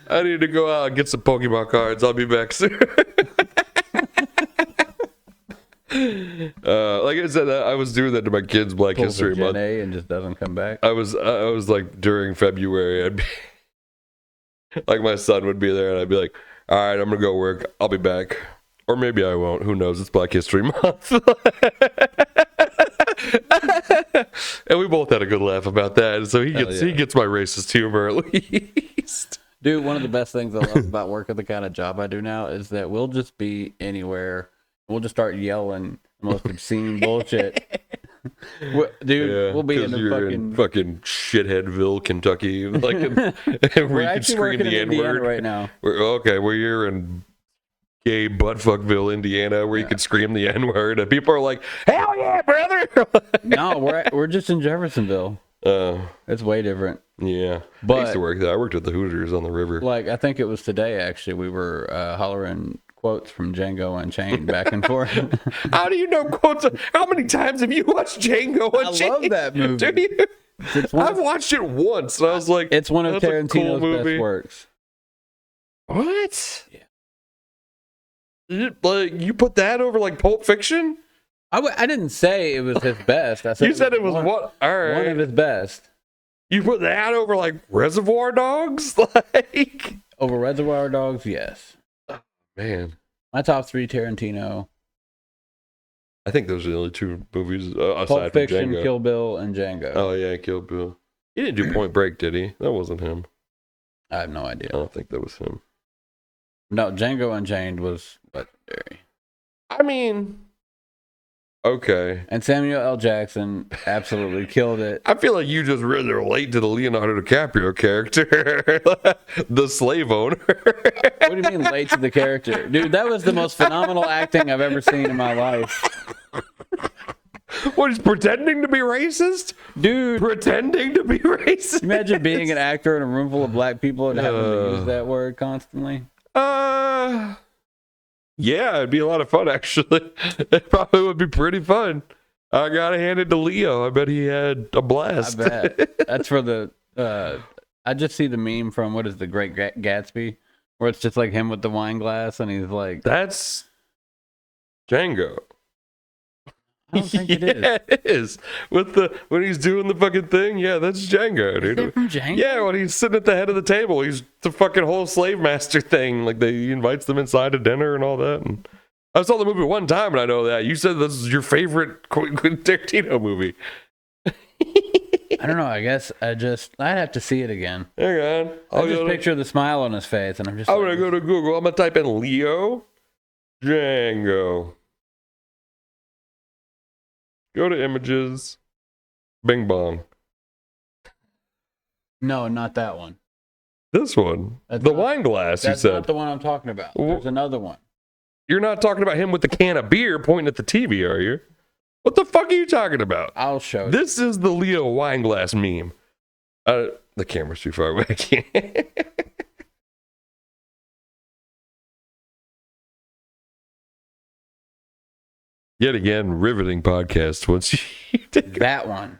I need to go out and get some Pokemon cards. I'll be back soon. Like I said, I was doing that to my kids Black Pulls a History Gen Month. A and just doesn't come back. I was like during February, I'd be like my son would be there, and I'd be like, "All right, I'm gonna go work. I'll be back." Or maybe I won't. Who knows? It's Black History Month. And we both had a good laugh about that. And so he gets my racist humor at least. Dude, one of the best things I love about working the kind of job I do now is that we'll just be anywhere. We'll just start yelling the most obscene bullshit. Dude, we'll be in 'cause the you're fucking shitheadville, Kentucky, like where We're you can actually scream working in the N Indiana word. right now. Okay, well you're in gay buttfuckville, Indiana, where you can scream the N word, and people are like, "Hell yeah, brother!" No, we're just in Jeffersonville. It's way different. Yeah, I But- used to work there. I worked at the Hooters on the river. Like, I think it was today, actually, we were hollering quotes from Django Unchained back and forth. How do you know quotes? How many times have you watched Django Unchained? love that movie. Do you? It's one I've watched it once, and I was like, It's one of "That's a Tarantino's cool movie." best works. What? Yeah. You put that over like Pulp Fiction? I didn't say it was his best. I said You said it was one, what? All right. one of his best. You put that over like Reservoir Dogs? Like, Over Reservoir Dogs, yes. man. My top 3 Tarantino. I think those are the only two movies aside Pulp from Fiction, Django. Kill Bill, and Django. Oh yeah, Kill Bill. He didn't do Point Break, did he? That wasn't him. I have no I idea. don't think that was him. No, Django Unchained was legendary. I mean, okay. And Samuel L. Jackson absolutely killed it. I feel like you just really relate to the Leonardo DiCaprio character, the slave owner. What do you mean late to the character? Dude, that was the most phenomenal acting I've ever seen in my life. What, he's pretending to be racist? Dude, Pretending to be racist? imagine being an actor in a room full of black people and having to use that word constantly. Yeah, it'd be a lot of fun, actually. It probably would be pretty fun. I gotta hand it to Leo. I bet he had a I blast. bet. That's for the, I just see the meme from, what is The Great Gatsby? Where it's just like him with the wine glass and he's like, That's Django. I don't think it is. Yeah, it is. When he's doing the fucking thing, yeah, that's Django, Is dude. that from Django? Yeah, when he's sitting at the head of the table, he's the fucking whole slave master thing. Like he invites them inside to dinner and all that. And I saw the movie one time, and I know that. You said this is your favorite Quentin Tarantino movie. I don't know. I guess I'd have to see it again. Hang on. I just picture the smile on his face, and I'm just. I'm like, gonna go to Google. I'm gonna type in Leo Django. Go to images. Bing bong. No, not that one. This one. That's The not- wine glass, you That's said. not the one I'm talking about. Wh- There's another one. You're not talking about him with the can of beer pointing at the TV, are you? What the fuck are you talking about? I'll show you. This is the Leo wine glass meme. The camera's too far away. I can't. Yet again, riveting podcast. Once you take That one.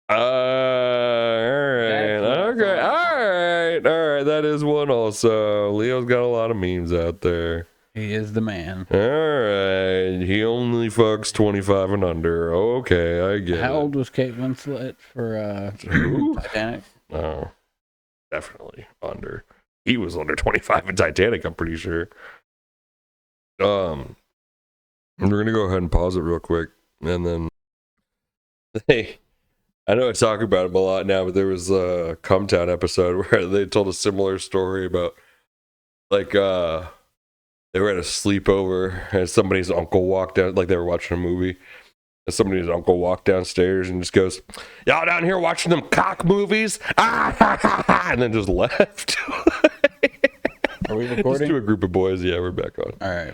all right. That's what I Okay. thought. All right. That is one also. Leo's got a lot of memes out there. He is the man. All right. He only fucks 25 and under. Okay, I get How it. old was Kate Winslet for Who? Titanic? Oh, definitely under. He was under 25 in Titanic, I'm pretty sure. We're gonna go ahead and pause it real quick, and then hey, I know I talk about him a lot now, but there was a Cumtown episode where they told a similar story about like they were at a sleepover and somebody's uncle walked out, like they were watching a movie. And somebody's uncle walked downstairs and just goes, "Y'all down here watching them cock movies?" Ah, ha, ha, ha, and then just left. Are we Just recording? to a group of boys. Yeah, we're back on. All right.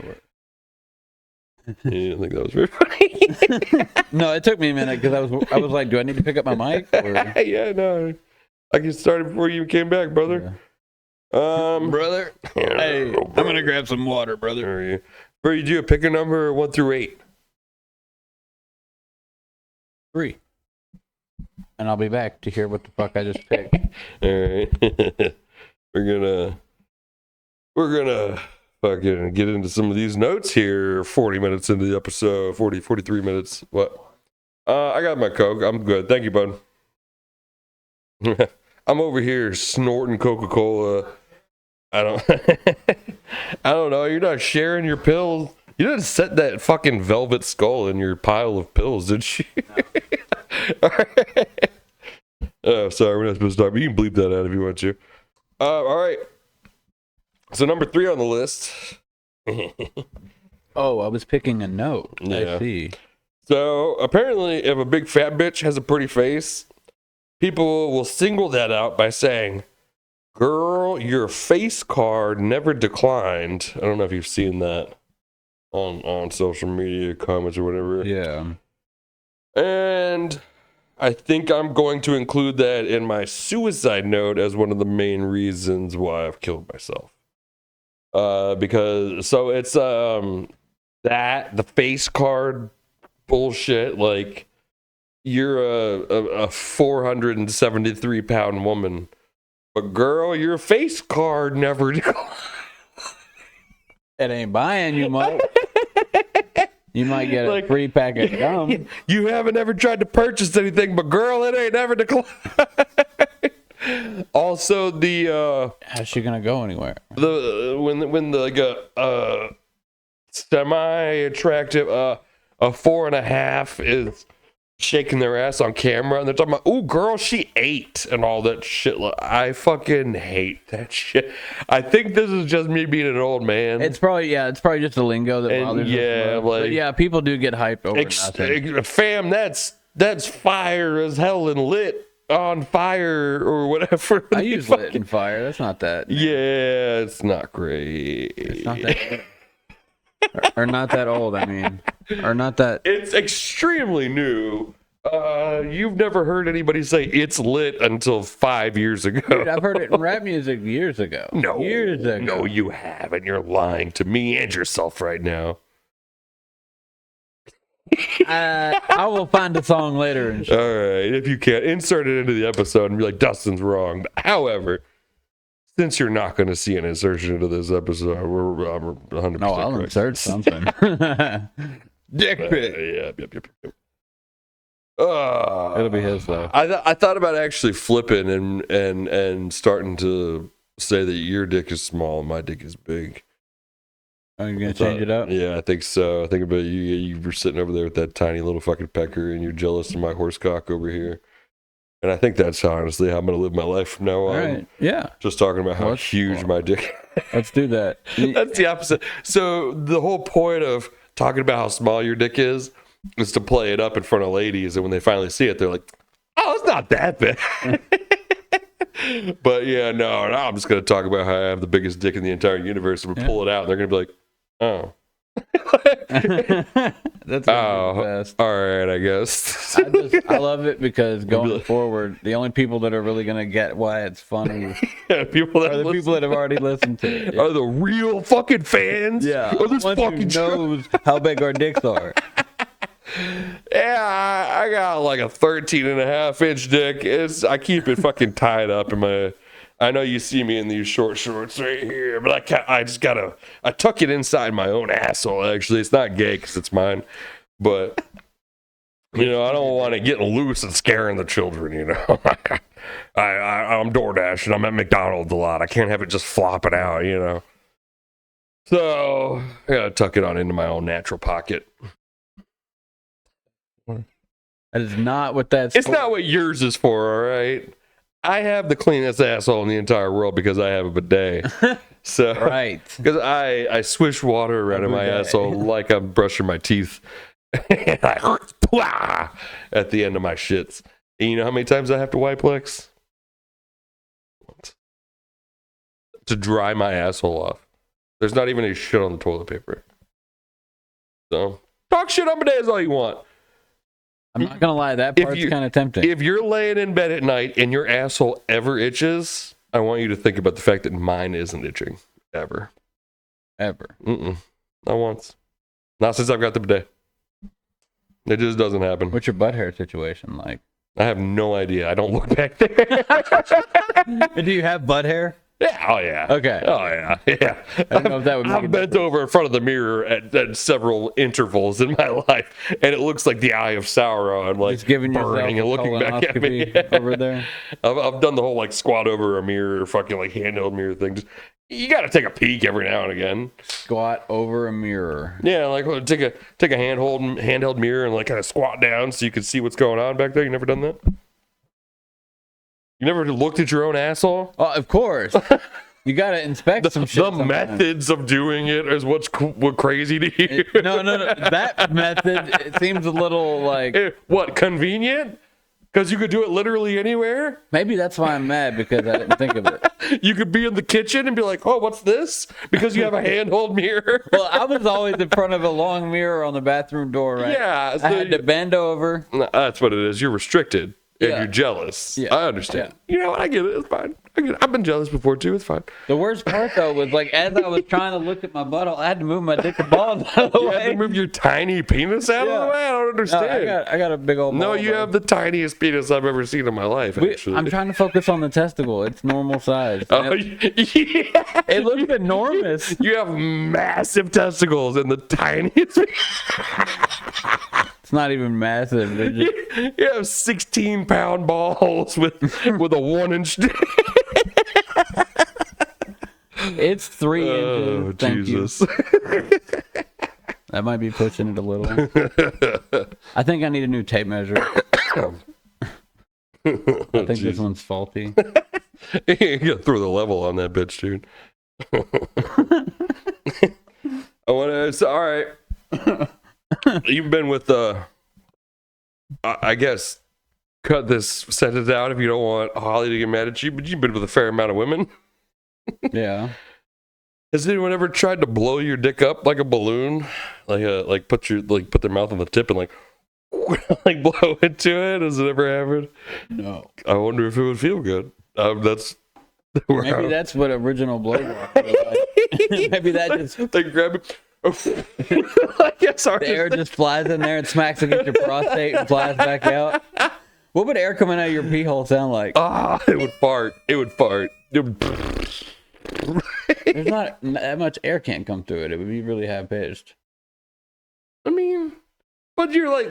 You didn't think that was very funny? No, it took me a minute because I was like, do I need to pick up my mic? Or... Yeah, no. I can start it before you even came back, brother. Brother, hey, I'm gonna grab some water, brother. There you. Bro, you do a pick a number 1 through 8. 3. And I'll be back to hear what the fuck I just picked. All right. We're gonna fucking get into some of these notes here. 40 minutes into the episode, 43 minutes. What? I got my Coke. I'm good. Thank you, bud. I'm over here snorting Coca-Cola. I don't know. You're not sharing your pills. You didn't set that fucking velvet skull in your pile of pills, did you? All right. Oh, sorry, we're not supposed to talk, but you can bleep that out if you want to. All right. So number 3 on the list. Oh, I was picking a note. Yeah. I see. So apparently, if a big fat bitch has a pretty face, people will single that out by saying, "Girl, your face card never declined." I don't know if you've seen that on social media comments or whatever. Yeah. And I think I'm going to include that in my suicide note as one of the main reasons why I've killed myself. Because so it's that the face card bullshit, like you're a 473 pound woman, but girl, your face card never declined. It ain't buying you much. You might get a Like- free pack of gum. You haven't ever tried to purchase anything, but girl, it ain't never declined. Also, How's she gonna go anywhere? when the like a semi attractive a 4.5 is shaking their ass on camera and they're talking about, ooh, girl, she ate and all that shit. I fucking hate that shit. I think this is just me being an old man. It's probably just the lingo that bothers us. Yeah, But yeah, people do get hyped over nothing. Fam, that's fire as hell and lit on fire or whatever. I use lit and fire. That's not that. Yeah, it's not great. It's not that. or not that old. I mean, or not that. It's extremely new. You've never heard anybody say it's lit until 5 years ago. Dude, I've heard it in rap music years ago. No, years ago. No, you haven't. You're lying to me and yourself right now. I will find a song later. And all right, if you can, insert it into the episode and be like, Dustin's wrong. However, since you're not going to see an insertion into this episode, I'm 100%. No, I'll correct. insert something. Dick pic. Yep. It'll be his though. I thought about actually flipping and starting to say that your dick is small and my dick is big. Are you gonna change it up? Yeah, I think so. I think about you. You were sitting over there with that tiny little fucking pecker, and you're jealous of my horse cock over here. And I think that's honestly how I'm gonna live my life from now on. All right. Yeah. Just talking about how huge my dick. Let's do that. That's the opposite. So the whole point of talking about how small your dick is to play it up in front of ladies, and when they finally see it, they're like, "Oh, it's not that big." But yeah, no, I'm just gonna talk about how I have the biggest dick in the entire universe, and we pull it out, and they're gonna be like, "Oh." That's best. All right, I guess. I love it because going forward, the only people that are really gonna get why it's funny people that are the people that have already listened to it. Are the real fucking fans. Yeah, of this fucking show. Knows how big our dicks are. Yeah, I got like a 13.5-inch dick. I keep it fucking tied up in my. I know you see me in these short shorts right here, but I tuck it inside my own asshole. Actually, it's not gay because it's mine, but I don't want it getting loose and scaring the children. I'm DoorDash and I'm at McDonald's a lot. I can't have it just flopping out. So I gotta tuck it on into my own natural pocket. That is not what that's. It's not what yours is for, all right? I have the cleanest asshole in the entire world because I have a bidet. So, right. Because I swish water around in my asshole like I'm brushing my teeth. And I at the end of my shits. And you know how many times I have to wipe, Lex? To dry my asshole off. There's not even any shit on the toilet paper. So, talk shit on bidets all you want. I'm not gonna lie, that part's kind of tempting. If you're laying in bed at night and your asshole ever itches, I want you to think about the fact that mine isn't itching ever. Not once. Not since I've got the bidet. It just doesn't happen. What's your butt hair situation like? I have no idea. I don't look back there. Do you have butt hair? Yeah. Oh yeah. Okay. Oh yeah. Yeah. I don't know if that would. I've bent over in front of the mirror at several intervals in my life, and it looks like the eye of Sauron, like just giving burning and looking back at me over there. I've done the whole like squat over a mirror, fucking like handheld mirror thing. You got to take a peek every now and again. Squat over a mirror. Yeah, like take a handheld mirror and like kind of squat down so you can see what's going on back there. You never done that? You never looked at your own asshole? Oh, of course. You gotta inspect some shit. The methods of doing it is what's crazy to you. No. That method, it seems a little like what, convenient? Because you could do it literally anywhere. Maybe that's why I'm mad, because I didn't think of it. You could be in the kitchen and be like, "Oh, what's this?" Because you have a handheld mirror. Well, I was always in front of a long mirror on the bathroom door, right? Yeah, I had to bend over. That's what it is. You're restricted. And Yeah. you're jealous. Yeah. I understand. Yeah. You know what? I get it. It's fine. I've been jealous before too. It's fine. The worst part though was like as I was trying to look at my butthole, I had to move my dick and balls out of the You way. had to move your tiny penis out of the way. I don't understand. No, I got a big old. No, ball, you though. have the tiniest penis I've ever seen in my life. Actually, I'm trying to focus on the testicle. It's normal size. Oh, yeah. It looks enormous. You have massive testicles and the tiniest. It's not even massive. They're just... You have 16-pound balls with a 1-inch dick. It's 3 inches. Oh, Thank Jesus. you. That might be pushing it a little. I think I need a new tape measure. I think this one's faulty. You gotta throw the level on that bitch, dude. I want to. So, all right. You've been with I guess cut this sentence out if you don't want Holly to get mad at you. But you've been with a fair amount of women. Yeah. Has anyone ever tried to blow your dick up like a balloon, like put their mouth on the tip and like like blow into it? Has it ever happened? No. I wonder if it would feel good. That's Maybe that's what original blowjob was like. Maybe that just they grab it. I guess the air just flies in there and smacks against your prostate and flies back out. What would air coming out of your pee hole sound like? It would fart. It would fart. There's not that much air can't come through it. It would be really high pitched. I mean, but you're like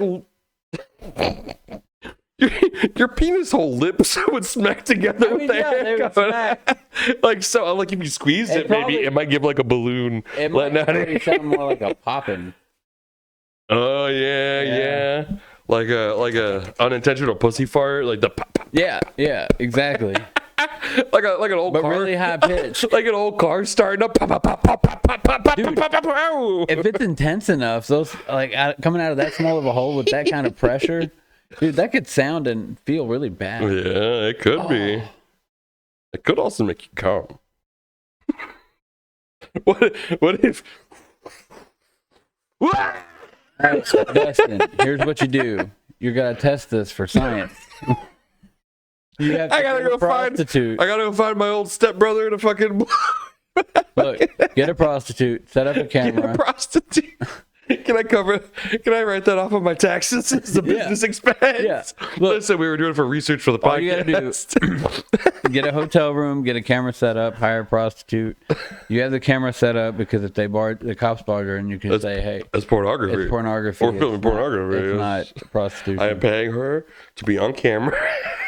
your penis hole lips would smack together with the they air would coming smack. out. Like so, like if you squeezed it, maybe it might give like a balloon It might letting out air. really sound more like a popping. Oh yeah. Like a unintentional pussy fart, like the pop, pop. Yeah, exactly. like an old But car, really high pitched. like an old car starting up. Pop, pop, pop, pop, pop, pop, pop, pop, Dude, pop, pop, pop, ow. If it's intense enough, those coming out of that small of a hole with that kind of pressure, dude, that could sound and feel really bad. Yeah, it could be. It could also make you calm. What if? All right, Dustin, here's what you do. You gotta test this for science. You have to I gotta get a go prostitute. I gotta go find my old stepbrother to fucking Look, get a prostitute, set up a get a camera. prostitute. Can I write that off of my taxes as a business expense? Yeah. Look, Listen, we were doing it for research for the all you podcast. gotta do, get a hotel room, get a camera set up, hire a prostitute. You have the camera set up because if the cops barge her, and you can say, "Hey, That's pornography. it's pornography. Or filming pornography. It's yes. not prostitution." I am paying her to be on camera.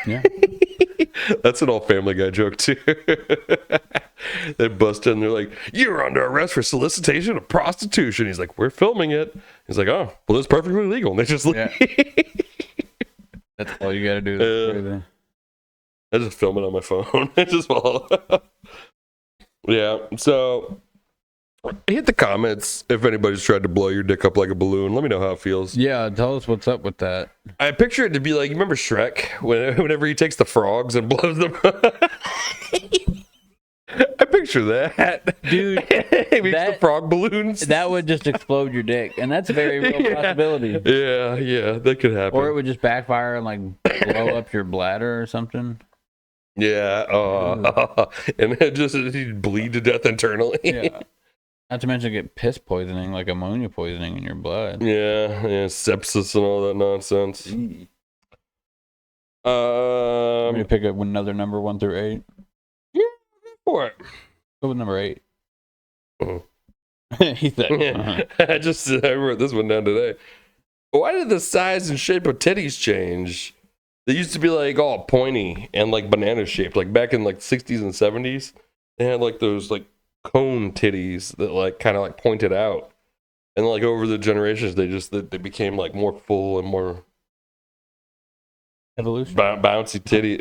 Yeah. That's an old Family Guy joke too. They bust in, they're like, "You're under arrest for solicitation of prostitution." He's like, "We're filming it." He's like, "Oh, well, it's perfectly legal." And they just leave. Yeah. That's all you gotta do. That's crazy. I just film it on my phone. It just fall. Yeah. So hit the comments if anybody's tried to blow your dick up like a balloon. Let me know how it feels. Yeah, tell us what's up with that. I picture it to be like, you remember Shrek whenever he takes the frogs and blows them up? I picture that, Dude. He makes the frog balloons. That would just explode your dick, and that's a very real possibility. Yeah, that could happen. Or it would just backfire and like blow up your bladder or something. Yeah, and then just he'd bleed to death internally. Yeah. Not to mention get piss poisoning, like ammonia poisoning in your blood. Yeah, sepsis and all that nonsense. I'm gonna pick up another number 1 through 8. What? Go with number 8. Oh. He said, I wrote this one down today. Why did the size and shape of titties change? They used to be like all pointy and like banana shaped. Like back in like 60s and 70s, they had like those like cone titties that like kind of like pointed out. And like over the generations, they became like more full and more evolution. Bouncy titty.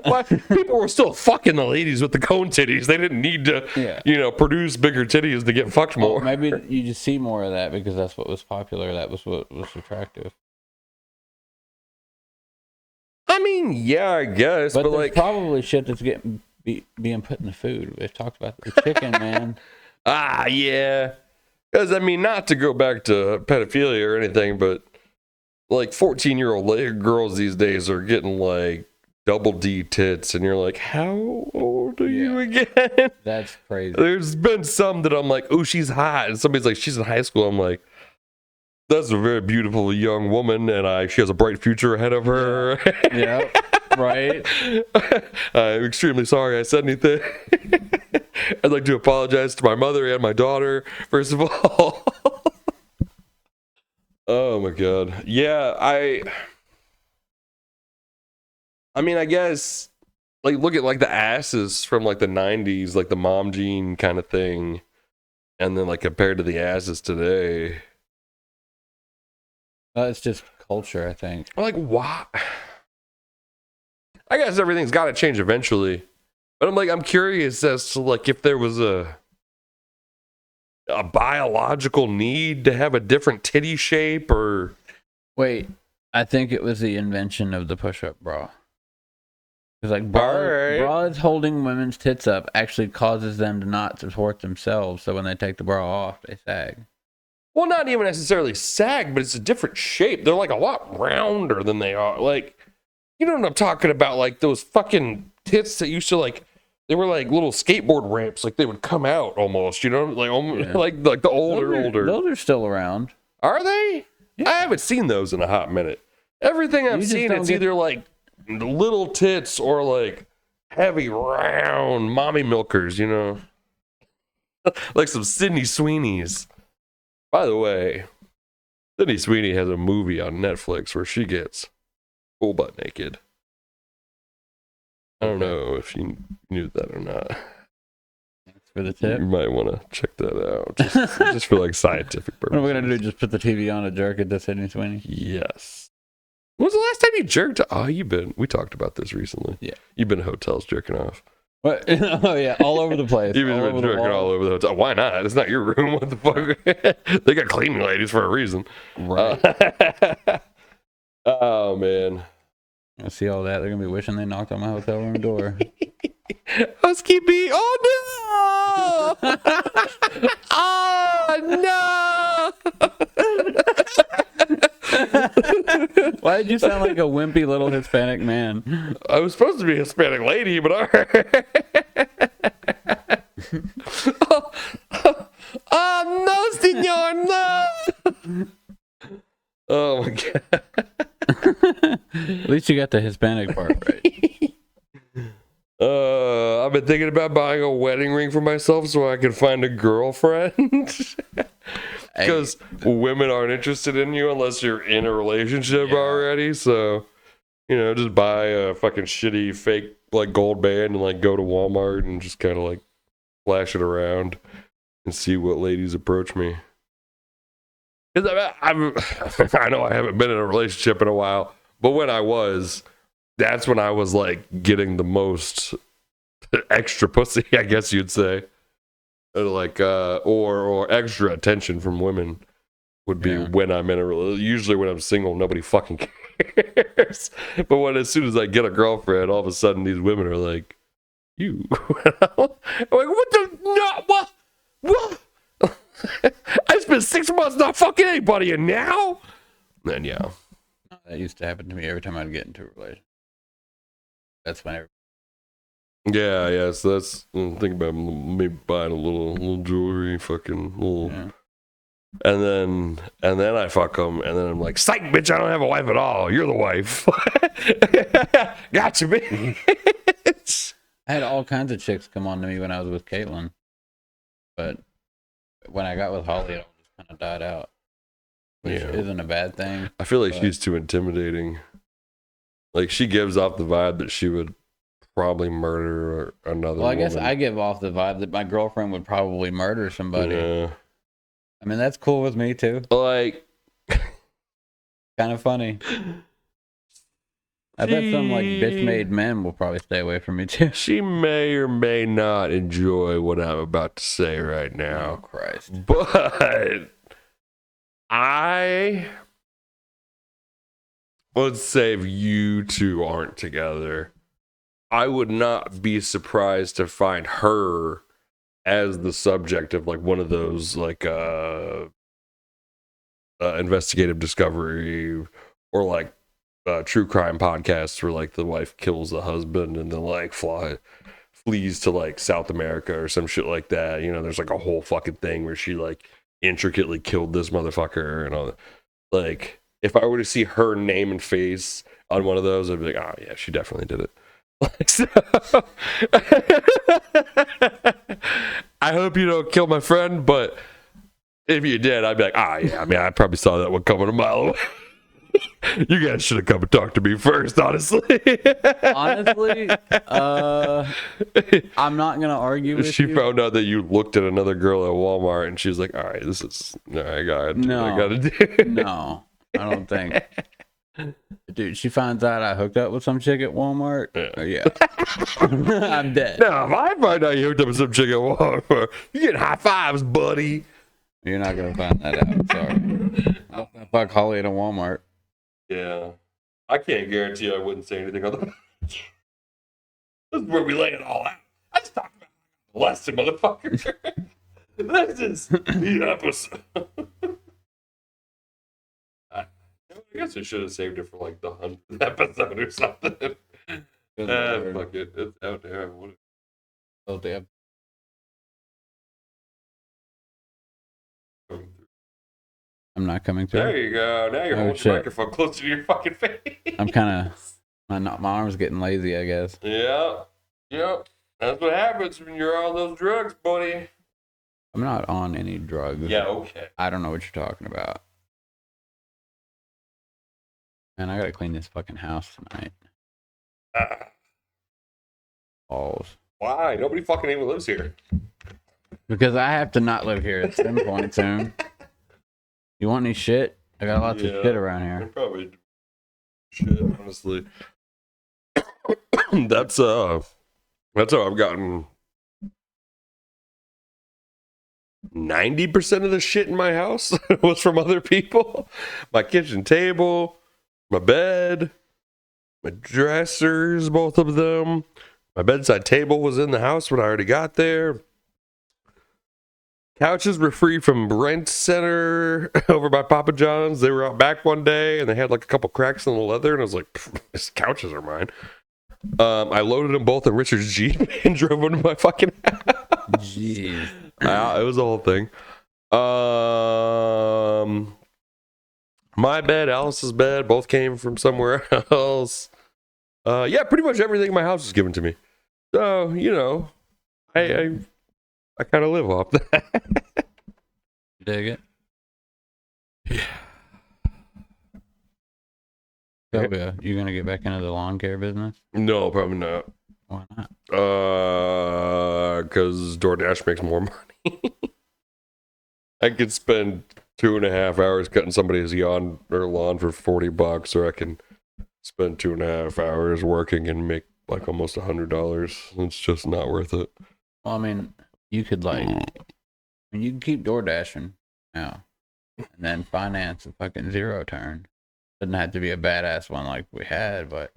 Why? People were still fucking the ladies with the cone titties. They didn't need to, produce bigger titties to get fucked more. Maybe you just see more of that because that's what was popular. That was what was attractive. I mean, yeah, I guess, but there's like probably shit that's being put in the food. We've talked about the chicken, man. Yeah. Because I mean, not to go back to pedophilia or anything, but like 14-year-old girls these days are getting like double D tits, and you're like, how old are you again? That's crazy. There's been some that I'm like, oh, she's hot, and somebody's like, she's in high school. I'm like, that's a very beautiful young woman, and she has a bright future ahead of her. Yeah, right. I'm extremely sorry I said anything. I'd like to apologize to my mother and my daughter, first of all. Oh my god. Yeah, I mean, I guess like look at like the asses from like the 90s, like the mom jean kind of thing. And then like compared to the asses today, It's just culture, I think. like why? I guess everything's got to change eventually, but I'm curious as to like if there was a biological need to have a different titty shape or. Wait, I think it was the invention of the push-up bra. Because like Alright. bras holding women's tits up actually causes them to not support themselves. So when they take the bra off, they sag. Well, not even necessarily sag, but it's a different shape. They're like a lot rounder than they are. Like, you know what I'm talking about? Like those fucking tits that used to like, they were like little skateboard ramps. Like they would come out almost, you know, like Yeah. like the older. Those are still around. Are they? Yeah. I haven't seen those in a hot minute. Everything I've You just seen, don't it's get- either like little tits or like heavy round mommy milkers, you know, like some Sydney Sweeney's. By the way, Sydney Sweeney has a movie on Netflix where she gets full butt naked. I don't know if you knew that or not. Thanks for the tip. You might want to check that out, just for like scientific What purposes. are we gonna do? Just put the TV on a jerk at the Sydney Sweeney? Yes. When was the last time you jerked? Oh, we talked about this recently. Yeah. You've been in hotels jerking off. What? Oh yeah, all over the place. You've all been over the jerking wall. all over the hotel. Why not? It's not your room. What the fuck? They got cleaning ladies for a reason. Right. Oh, man. I see all that. They're gonna be wishing they knocked on my hotel room door. Housekeeping. Oh, no. Oh, no. Why did you sound like a wimpy little Hispanic man? I was supposed to be a Hispanic lady, but all right. Oh, no, senor, no. Oh, my God. At least you got the Hispanic part right. I've been thinking about buying a wedding ring for myself so I can find a girlfriend. Because women aren't interested in you unless you're in a relationship Yeah. already. So, you know, just buy a fucking shitty fake like gold band and like go to Walmart and just kind of like flash it around and see what ladies approach me. Because I know I haven't been in a relationship in a while, but when I was, that's when I was like getting the most extra pussy, I guess you'd say. Like or extra attention from women would be Yeah. when I'm in a usually when I'm single, nobody fucking cares. But when as soon as I get a girlfriend, all of a sudden these women are like, you I'm like, what the no what I spent 6 months not fucking anybody and now then yeah. That used to happen to me every time I'd get into a relationship. That's when Yeah, so that's think about me buying a little jewelry, fucking little yeah. And then I fuck them, and then I'm like, psych, bitch, I don't have a wife at all. You're the wife. Gotcha, bitch. I had all kinds of chicks come on to me when I was with Caitlin. But when I got with Holly, it all just kind of died out. Which Yeah. isn't a bad thing. I feel like But- she's too intimidating. Like, she gives off the vibe that she would probably murder another Well, I guess woman. I give off the vibe that my girlfriend would probably murder somebody. Yeah. I mean, that's cool with me, too. Like, Kind of funny. I bet some, like, bitch-made men will probably stay away from me, too. she may or may not enjoy what I'm about to say right Oh, now. Christ. But let's say if you two aren't together, I would not be surprised to find her as the subject of like one of those like investigative discovery or like true crime podcasts where like the wife kills the husband and then like flees to like South America or some shit like that. You know, there's like a whole fucking thing where she like intricately killed this motherfucker and all that. Like, if I were to see her name and face on one of those, I'd be like, oh yeah, she definitely did it. Like, so, I hope you don't kill my friend, but if you did, I'd be like, yeah, I mean, I probably saw that one coming a mile away. You guys should have come and talked to me first, honestly. Honestly, I'm not gonna argue with She you. found out that you looked at another girl at Walmart, and she was like, "All right, this is all right. I got No. to do." No, I don't think. Dude, she finds out I hooked up with some chick at Walmart. Yeah. I'm dead. Now, if I find out you hooked up with some chick at Walmart, you get high fives, buddy. You're not gonna find that out. Sorry. I'll fuck Holly at a Walmart. Yeah, I can't guarantee I wouldn't say anything other. This is where we lay it all out. I just talked about molested motherfucker. This is the episode. I guess I should have saved it for like the 100th episode or something. Fuck it, it's out there. Oh, damn. I'm not coming through. There you go. Now you're holding your microphone closer to your fucking face. I'm kind of my arm's getting lazy, I guess. Yeah. Yep. That's what happens when you're on those drugs, buddy. I'm not on any drugs. Yeah, okay. I don't know what you're talking about. Man, I gotta clean this fucking house tonight. Balls. Why? Nobody fucking even lives here. Because I have to not live here at some point soon. You want any shit? I got lots of shit around I here. probably shit, honestly. That's how I've gotten 90% of the shit in my house was from other people. My kitchen table, my bed, my dressers, both of them. My bedside table was in the house when I already got there. Couches were free from Rent Center over by Papa John's. They were out back one day and they had like a couple cracks in the leather, and I was like, these couches are mine. I loaded them both in Richard's Jeep and drove them to my fucking house. Jeez. It was the whole thing. My bed, Alice's bed, both came from somewhere else. Yeah, pretty much everything in my house was given to me. So, you know, I kind of live off that. You dig it? Yeah. Sylvia, you gonna get back into the lawn care business? No, probably not. Why not? Because DoorDash makes more money. I could spend 2.5 hours cutting somebody's lawn for $40, or I can spend 2.5 hours working and make like almost $100. It's just not worth it. Well, I mean, you could you can keep door dashing now, and then finance a fucking zero turn. Doesn't have to be a badass one like we had, but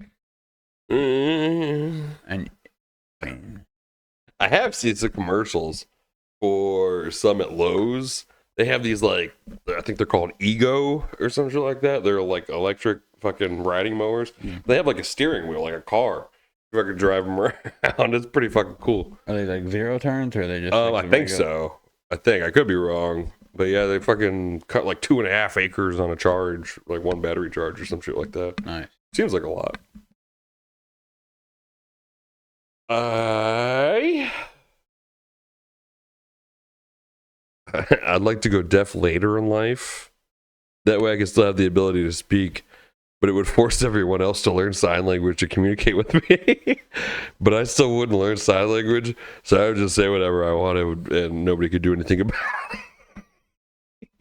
and I mean, I have seen some commercials for some at Lowe's. They have these like, I think they're called Ego or something like that. They're like electric fucking riding mowers. They have like a steering wheel, like a car. If I could drive them around, it's pretty fucking cool. Are they like zero turns, or are they just? I think so. I could be wrong, but yeah, they fucking cut like 2.5 acres on a charge, like one battery charge or some shit like that. Nice. Seems like a lot. I'd like to go deaf later in life. That way I can still have the ability to speak, but it would force everyone else to learn sign language to communicate with me. But I still wouldn't learn sign language, so I would just say whatever I wanted, and nobody could do anything about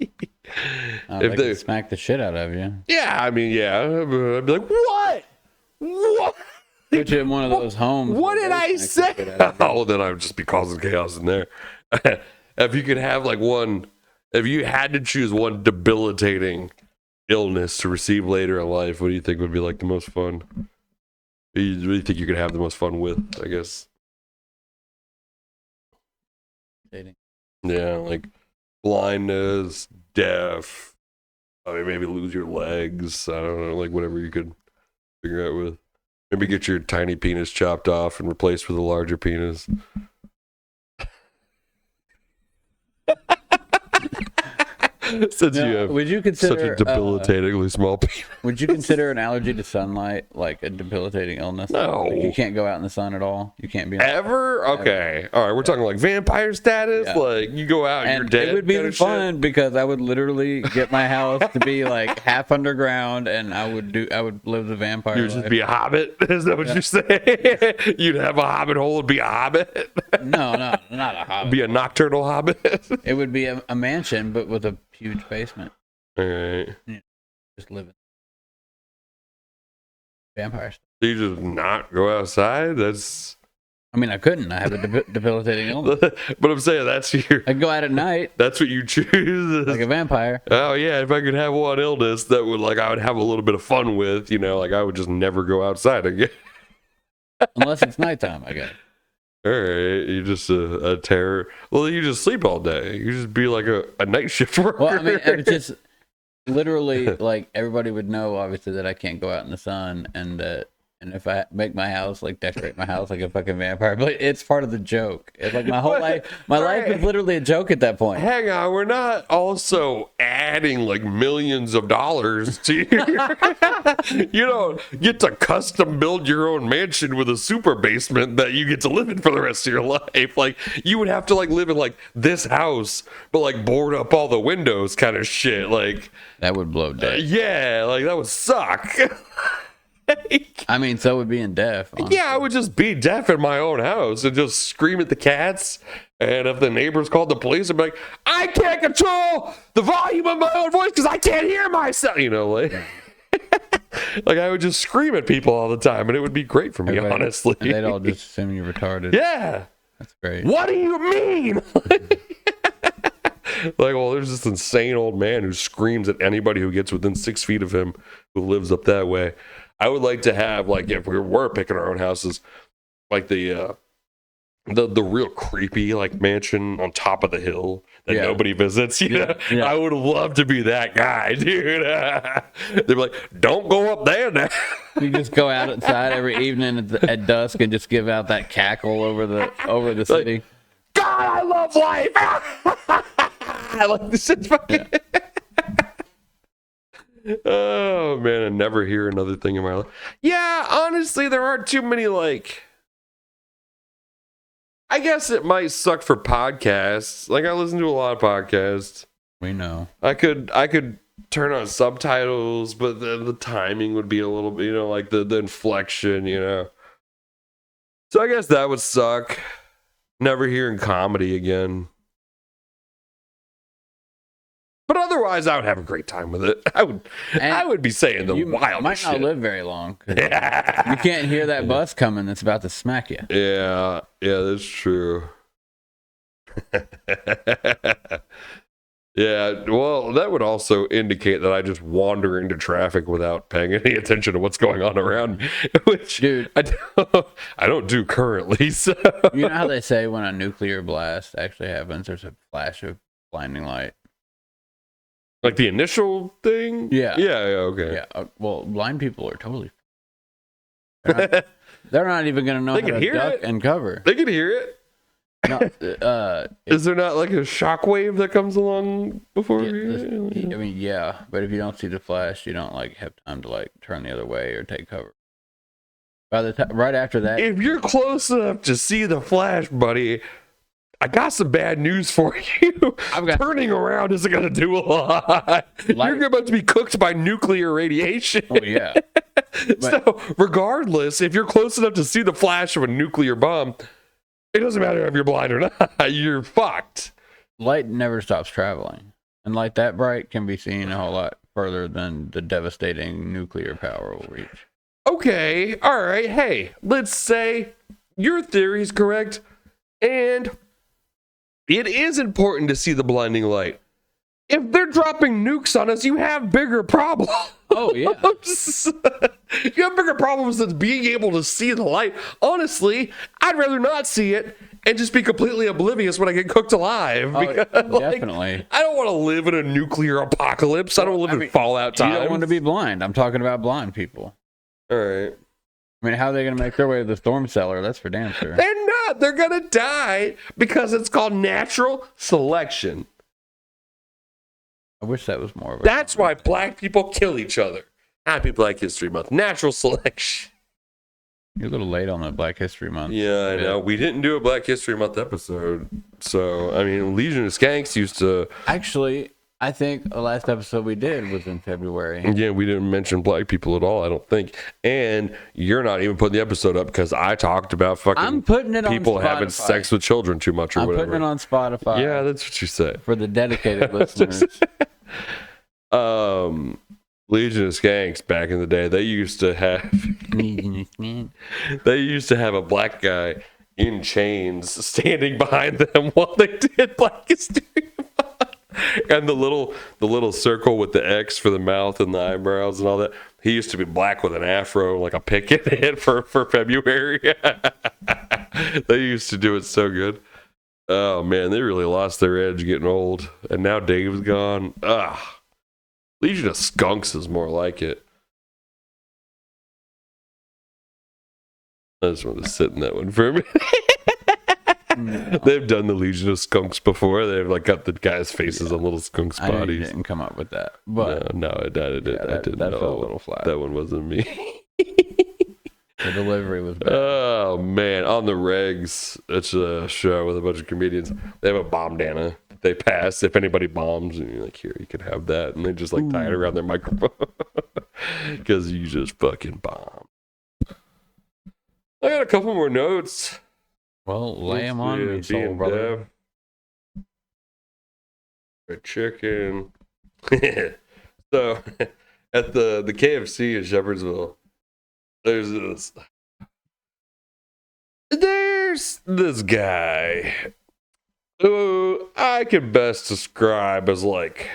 it. If they smack the shit out of you. Yeah, I mean, yeah. I'd be like, what? What? Put you in one of those homes. What did I say? Oh, then I would just be causing chaos in there. If you could have like if you had to choose one debilitating illness to receive later in life, what do you think would be like the most fun? What do you think you could have the most fun with, I guess? Dating. Yeah, like blindness, deaf, I mean, maybe lose your legs. I don't know, like whatever you could figure out with. Maybe get your tiny penis chopped off and replaced with a larger penis. Since Now, you have would you such consider a debilitatingly small penis. would you consider an allergy to sunlight like a debilitating illness? No. Like you can't go out in the sun at all. You can't be. Ever? Okay. All right. We're talking like vampire status. Yeah. Like you go out, And you're dead. it would be kinda shit? fun because I would literally get my house to be like half underground, and I would live the vampire You'd life. just be a hobbit. Is that what you're saying? You'd have a hobbit hole and be a hobbit. No, not a hobbit. Be a nocturnal hobbit. It would be a mansion, but with a huge basement. All right. Just living. Vampires. So you just not go outside? That's. I mean, I couldn't. I have a debilitating illness. But I'm saying that's your. I could go out at night That's what you choose. like a vampire. Oh yeah, if I could have one illness that would I would have a little bit of fun with, like I would just never go outside again. Unless it's nighttime, I guess. All right, you just a terror. Well, you just sleep all day. You just be like a night shift worker. Well, I mean, it was just literally like everybody would know, obviously, that I can't go out in the sun, and if I make my house, like decorate my house like a fucking vampire, but it's part of the joke. It's like my whole life, life is literally a joke at that point. Hang on, we're not also adding like millions of dollars to your. You don't get to custom build your own mansion with a super basement that you get to live in for the rest of your life. Like you would have to live in this house, but board up all the windows, kind of shit. Like That would blow dead. yeah, that would suck. I mean, so would being deaf. Honestly. Yeah, I would just be deaf in my own house and just scream at the cats. And if the neighbors called the police, I'd be like, I can't control the volume of my own voice because I can't hear myself. I would just scream at people all the time, and it would be great for me, honestly. And they'd all just assume you're retarded. Yeah. That's great. What do you mean? Well, there's this insane old man who screams at anybody who gets within 6 feet of him who lives up that way. I would like to have, if we were picking our own houses, the real creepy mansion on top of the hill that nobody visits. Yeah. I would love to be that guy, dude. They'd be like, "Don't go up there now." You just go outside every evening at dusk and just give out that cackle over the city. God, I love life. This is fucking. Oh man, I never hear another thing in my life. Yeah, honestly, there aren't too many I guess it might suck for podcasts. I listen to a lot of podcasts. We know. I could turn on subtitles, but the timing would be a little bit, the inflection, So I guess that would suck. Never hearing comedy again. But otherwise, I would have a great time with it. I would be saying the wildest might not shit. live very long. You can't hear that bus coming that's about to smack you. Yeah, that's true. Yeah, well, that would also indicate that I just wander into traffic without paying any attention to what's going on around me, which Dude, I don't do currently. So you know how they say when a nuclear blast actually happens, there's a flash of blinding light. Like the initial thing? Yeah. Yeah, okay. Yeah. Well, blind people are totally. They're not even going to know They how can to hear duck it. and cover. They can hear it. No, Is there not a shockwave that comes along before? I mean, yeah, but if you don't see the flash, you don't have time to turn the other way or take cover. By the time, right after that, If you're close enough to see the flash, buddy, I got some bad news for you. Turning around isn't going to do a lot. You're about to be cooked by nuclear radiation. Oh yeah. So regardless, if you're close enough to see the flash of a nuclear bomb, it doesn't matter if you're blind or not. You're fucked. Light never stops traveling, and light that bright can be seen a whole lot further than the devastating nuclear power will reach. Okay, all right. Hey, let's say your theory is correct, and it is important to see the blinding light. If they're dropping nukes on us, you have bigger problems. Oh, yeah. You have bigger problems than being able to see the light. Honestly, I'd rather not see it and just be completely oblivious when I get cooked alive. Oh, Because, definitely. I don't want to live in a nuclear apocalypse. I don't live in Fallout You times. don't want to be blind. I'm talking about blind people. All right. I mean, how are they going to make their way to the storm cellar? That's for damn sure. They're not. They're going to die because it's called natural selection. I wish that was more of a. That's why black people kill each other. Happy Black History Month. Natural selection. You're a little late on the Black History Month. Yeah, I know. We didn't do a Black History Month episode. So, I mean, Legion of Skanks used to. Actually, I think the last episode we did was in February. Yeah, we didn't mention black people at all, I don't think. And you're not even putting the episode up because I talked about fucking I'm putting it on people Spotify. having sex with children too much or I'm whatever. putting it on Spotify. Yeah, that's what you say. For the dedicated listeners. Legion of Skanks back in the day, they used to have a black guy in chains standing behind them while they did Black History Month. And the little circle with the X for the mouth and the eyebrows and all that. He used to be black with an afro, like a picket head for February. They used to do it so good. Oh man, they really lost their edge getting old. And now Dave's gone. Legion of Skunks is more like it. I just want to sit in that one for a minute. No. They've done the Legion of Skunks before. They've like got the guys' faces on little skunks' I bodies. didn't come up with that. But No, I didn't. I didn't that know. fell a little flat. That one wasn't me. The delivery was bad. Oh man, on the regs, it's a show with a bunch of comedians. They have a bombdana that they pass if anybody bombs, and you're like, here, you can have that, and they just like tie it around their microphone because you just fucking bomb. I got a couple more notes. Well, lay them on me, soul Being brother. deaf. Fried chicken. So at the KFC in Shepherdsville, there's this guy who I could best describe as like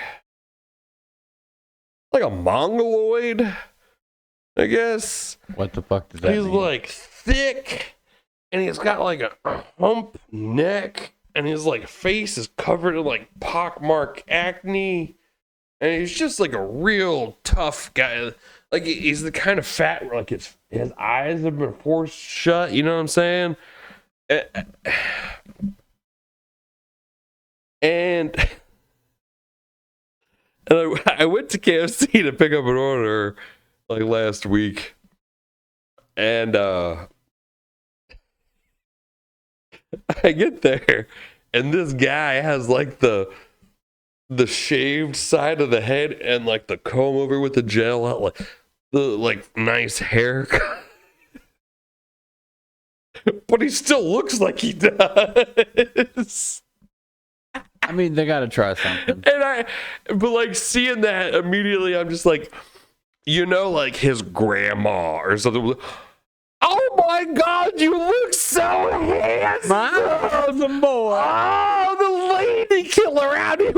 a mongoloid, I guess. What the fuck does that He's mean? like thick, and he's got like a hump neck, and his like face is covered in like pockmark acne, and he's just like a real tough guy. Like he's the kind of fat where like his eyes have been forced shut. You know what I'm saying? And I went to KFC to pick up an order like last week, and I get there, and this guy has like the shaved side of the head and like the comb over with the gel out, like the like nice haircut. But he still looks like he does. I mean, they gotta try something. But like seeing that immediately, I'm just like, like his grandma or something. Oh my God, you look so handsome! My boy. Oh, the lady killer out here.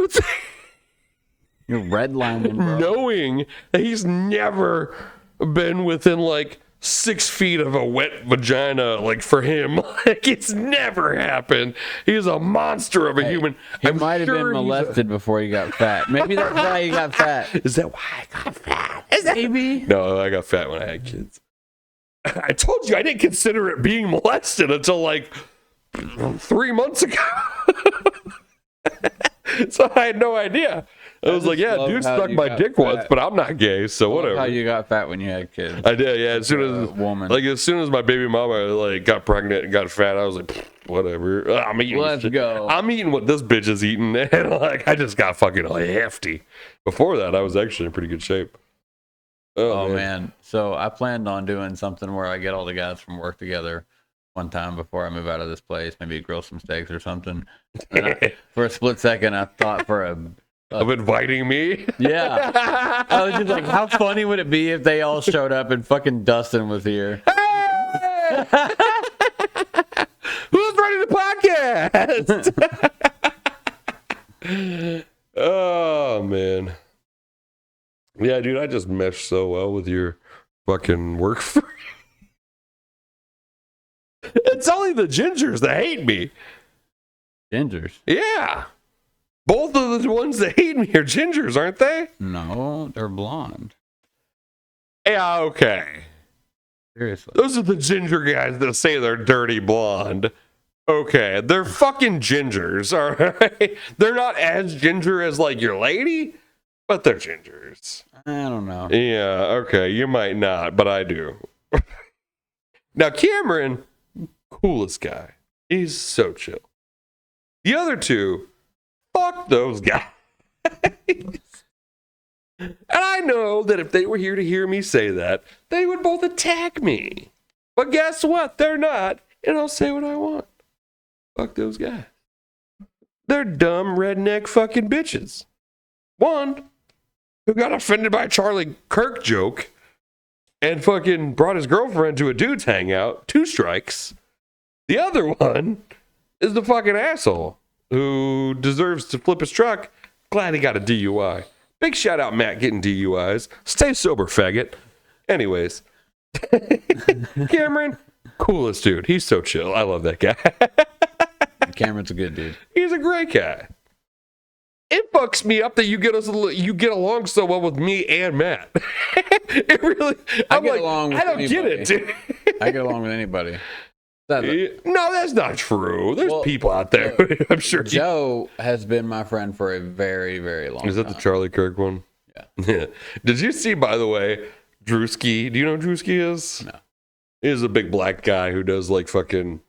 You're redlining, bro. Knowing that he's never been within like 6 feet of a wet vagina, like for him, like it's never happened. He's a monster of a human. He I'm might have sure been he's molested before he got fat. Maybe that's why he got fat. Is that why I got fat? Is that... Maybe. No, I got fat when I had kids. I told you I didn't consider it being molested until like 3 months ago. So I had no idea. I was like, yeah, dude stuck my dick once, but I'm not gay, so whatever. How you got fat when you had kids? I did, yeah. As soon as woman. as soon as my baby mama like got pregnant and got fat, I was like, whatever. I'm eating. Let's go. I'm eating what this bitch is eating, and like I just got fucking hefty. Before that, I was actually in pretty good shape. Oh man. So I planned on doing something where I get all the guys from work together one time before I move out of this place, maybe grill some steaks or something. For a split second, I thought of inviting me. Yeah. I was just like, how funny would it be if they all showed up and fucking Dustin was here? Hey! Who's running the podcast? Oh man. Yeah, dude, I just meshed so well with your fucking work for It's only the gingers that hate me. Gingers? Yeah. Both of the ones that hate me are gingers, aren't they? No, they're blonde. Yeah, okay. Seriously. Those are the ginger guys that say they're dirty blonde. Okay, they're fucking gingers, all right? They're not as ginger as, like, your lady, but they're gingers. I don't know. Yeah, okay, you might not, but I do. Now, Cameron, coolest guy. He's so chill. The other two, fuck those guys. And I know that if they were here to hear me say that, they would both attack me. But guess what? They're not, and I'll say what I want. Fuck those guys. They're dumb redneck fucking bitches. One who got offended by a Charlie Kirk joke and fucking brought his girlfriend to a dude's hangout. 2 strikes. The other one is the fucking asshole who deserves to flip his truck. Glad he got a DUI. Big shout out, Matt, getting DUIs. Stay sober, faggot. Anyways, Cameron, coolest dude. He's so chill. I love that guy. Cameron's a good dude. He's a great guy. It fucks me up that you get along so well with me and Matt. It really. I I'm get like, along with I don't get anybody. it, dude. I get along with anybody. No, that's not true. There's people out there. I'm sure. Joe has been my friend for a very, very long time. Is that the Charlie Kirk one? Yeah. Did you see, by the way, Drewski? Do you know who Drewski is? No. He's a big black guy who does like fucking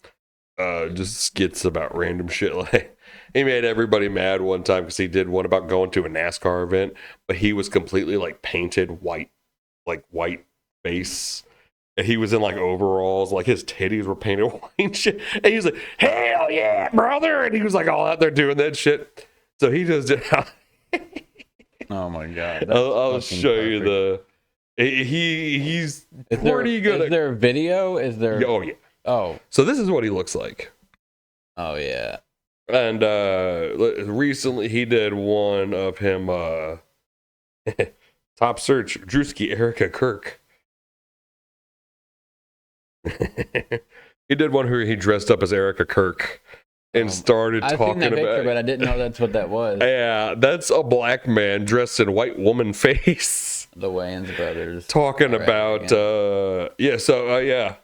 just skits about random shit. Like he made everybody mad one time because he did one about going to a NASCAR event, but he was completely like painted white, like white face. And he was in like overalls, like his titties were painted white and shit. And he was like, "Hell yeah, brother!" And he was like all out there doing that shit. So he just did. Oh my god! I'll show you the. He's pretty good. Is there a video? Is there? Oh yeah. Oh. So this is what he looks like. Oh yeah. And recently he did one of him. Top search: Drewski, Erica Kirk. He did one where he dressed up as Erica Kirk and started I've talking seen that picture, about. but I didn't know that's what that was. Yeah, that's a black man dressed in white woman face. The Wayans brothers Talking about yeah.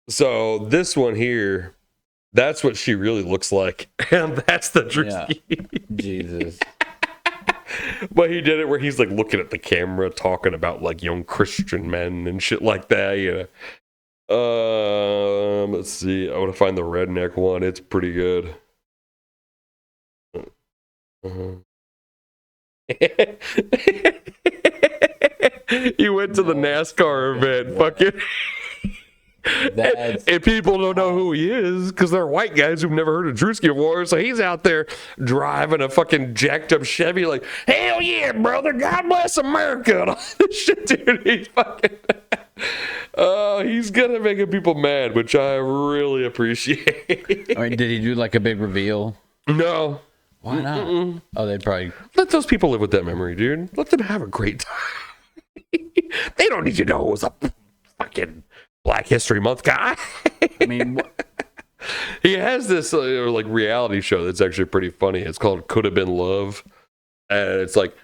So this one here, that's what she really looks like, and that's the Drewski. Yeah. Jesus. But he did it where he's like looking at the camera, talking about like young Christian men and shit like that. You know. Let's see. I want to find the redneck one. It's pretty good. He went to the NASCAR event, fucking. And people don't know who he is because they're white guys who've never heard of Drewski before. So he's out there driving a fucking jacked up Chevy, like, "Hell yeah, brother! God bless America!" And all this shit, dude. He's fucking. He's good at making people mad, which I really appreciate. I mean, did he do like a big reveal? No. Why not? Mm-mm. Oh, they'd probably let those people live with that memory, dude. Let them have a great time. They don't need to know it was a fucking Black History Month guy. I mean, he has this like reality show that's actually pretty funny. It's called Could Have Been Love, and it's like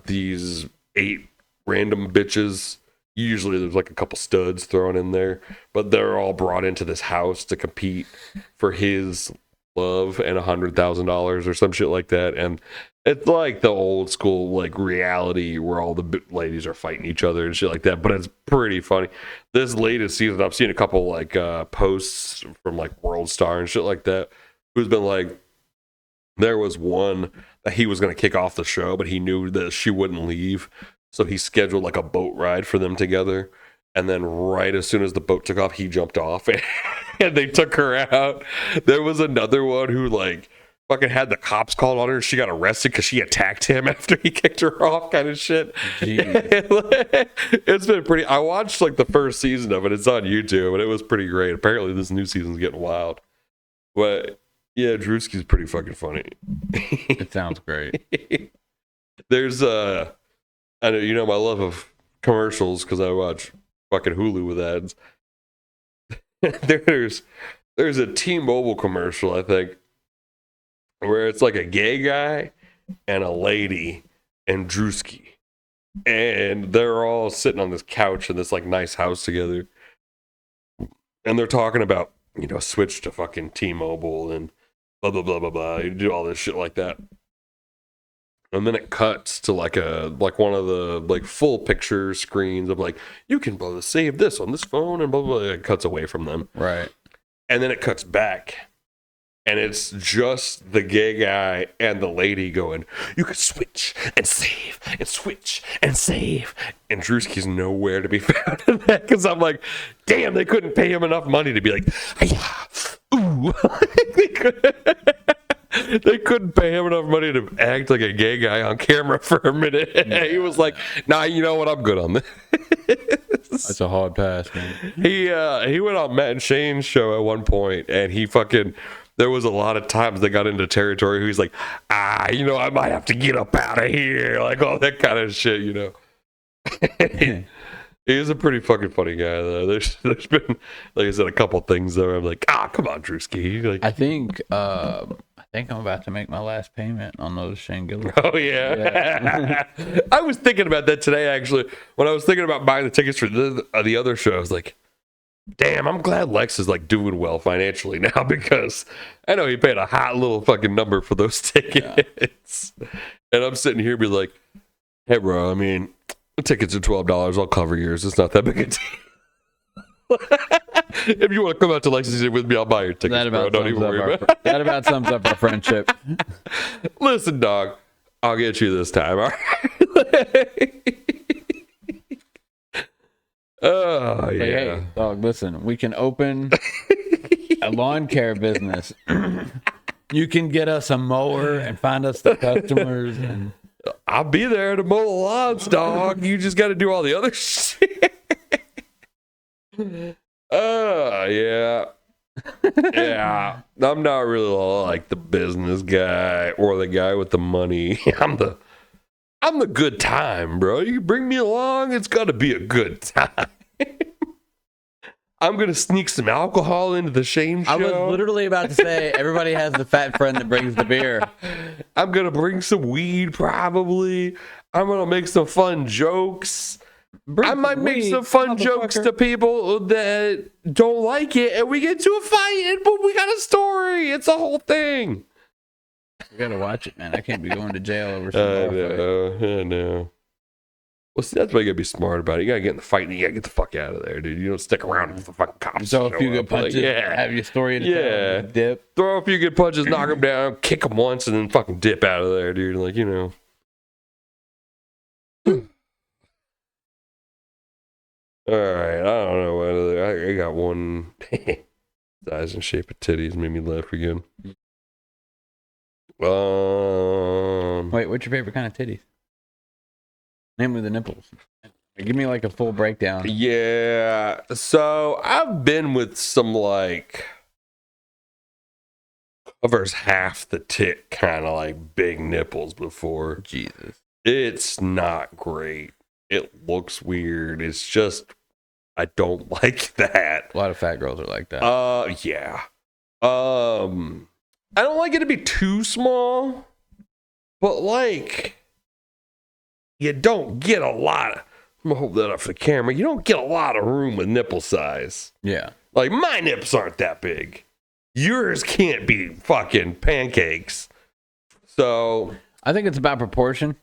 these 8 random bitches. Usually there's like a couple studs thrown in there, but they're all brought into this house to compete for his love and $100,000 or some shit like that. And it's like the old school like reality where all the ladies are fighting each other and shit like that, but it's pretty funny. This latest season, I've seen a couple like posts from like World Star and shit like that, who's been like, there was one that he was going to kick off the show, but he knew that she wouldn't leave. So he scheduled like a boat ride for them together. And then right as soon as the boat took off, he jumped off and they took her out. There was another one who like fucking had the cops called on her. She got arrested because she attacked him after he kicked her off, kind of shit. It's been pretty. I watched like the first season of it. It's on YouTube and it was pretty great. Apparently this new season's getting wild. But yeah, Drewski's pretty fucking funny. it sounds great. There's I know you know my love of commercials because I watch fucking Hulu with ads. There's a T-Mobile commercial, I think, where it's like a gay guy and a lady and Drewski, and they're all sitting on this couch in this like nice house together, and they're talking about, you know, switch to fucking T-Mobile and blah blah blah blah blah. You do all this shit like that. And then it cuts to like one of the like full picture screens of like, you can blah, blah, save this on this phone and blah, blah, blah. It cuts away from them. Right. And then it cuts back. And it's just the gay guy and the lady going, you can switch and save and switch and save. And Drewski's nowhere to be found in that because I'm like, damn, they couldn't pay him enough money to be like, ooh. They couldn't pay him enough money to act like a gay guy on camera for a minute. He was like, nah, you know what? I'm good on this. That's a hard pass, man. He went on Matt and Shane's show at one point, and he fucking... There was a lot of times they got into territory where he's like, I might have to get up out of here. Like all that kind of shit, He's a pretty fucking funny guy, though. There's been, like I said, a couple things there. I'm like, come on, Drewski. Like, I think I'm about to make my last payment on those Shane Gillis. Oh, yeah. I was thinking about that today, actually. When I was thinking about buying the tickets for the other show, I was like, damn, I'm glad Lex is like doing well financially now because I know he paid a hot little fucking number for those tickets. Yeah. And I'm sitting here be like, hey, bro, I mean, the tickets are $12. I'll cover yours. It's not that big a deal. If you want to come out to Lexington with me, I'll buy your tickets, bro. Don't even worry about it. That about sums up our friendship. Listen, dog, I'll get you this time. All right? Oh, yeah. Hey, dog, listen, we can open a lawn care business. You can get us a mower and find us the customers. And I'll be there to mow the lawns, dog. You just got to do all the other shit. Yeah. Yeah. I'm not really like the business guy or the guy with the money. I'm the good time, bro. You bring me along, it's got to be a good time. I'm going to sneak some alcohol into the Shane show. I was literally about to say, everybody has the fat friend that brings the beer. I'm going to bring some weed, probably. I'm going to make some fun jokes. I might make some fun jokes to people that don't like it, and we get to a fight, and boom, we got a story. It's a whole thing. You got to watch it, man. I can't be going to jail over some I know. Well, see, that's why you gotta be smart about it. You gotta get in the fight and you gotta get the fuck out of there, dude. You don't stick around with the fucking cops. So a few good punches, have your story to tell, dip. Throw a few good punches, knock them down, kick them once, and then fucking dip out of there, dude. Like, All right, I don't know what other. I got one. Size and shape of titties made me laugh again. Wait, what's your favorite kind of titties? Namely the nipples. Give me like a full breakdown. Yeah, so I've been with some like covers half the tit kind of like big nipples before. Jesus. It's not great. It looks weird. It's just I don't like that. A lot of fat girls are like that. Yeah. I don't like it to be too small, but like you don't get a lot. I'm gonna hold that up for the camera. You don't get a lot of room with nipple size. Yeah. Like my nips aren't that big. Yours can't be fucking pancakes. So I think it's about proportion.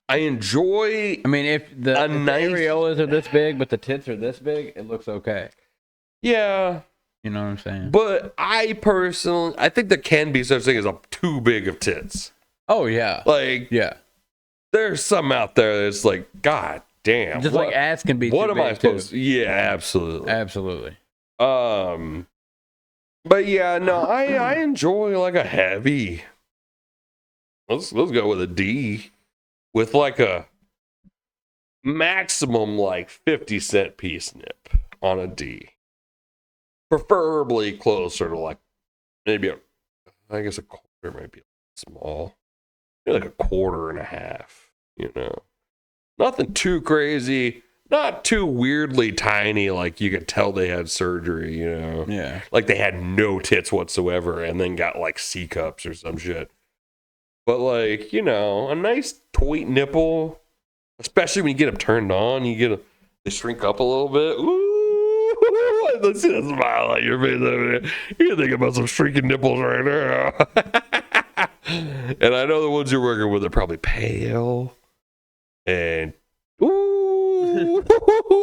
I enjoy. I mean, if the areolas are this big, but the tits are this big, it looks okay. Yeah. You know what I'm saying? But I think there can be such thing as a too big of tits. Oh yeah. Like yeah. There's some out there that's like, God damn. Just like ass can be. What too am big I supposed too. to? Yeah, absolutely. Absolutely. But yeah, no, I enjoy like a heavy. Let's go with a D, with like a maximum like 50-cent piece nip on a D. Preferably closer to like maybe I guess a quarter might be small. Maybe like a quarter and a half, Nothing too crazy, not too weirdly tiny like you could tell they had surgery, Yeah. Like they had no tits whatsoever and then got like C cups or some shit. But like, a nice tweet nipple, especially when you get them turned on, they shrink up a little bit. Ooh, let's see that smile on your face over there. You're thinking about some shrinking nipples right now. And I know the ones you're working with are probably pale. And ooh,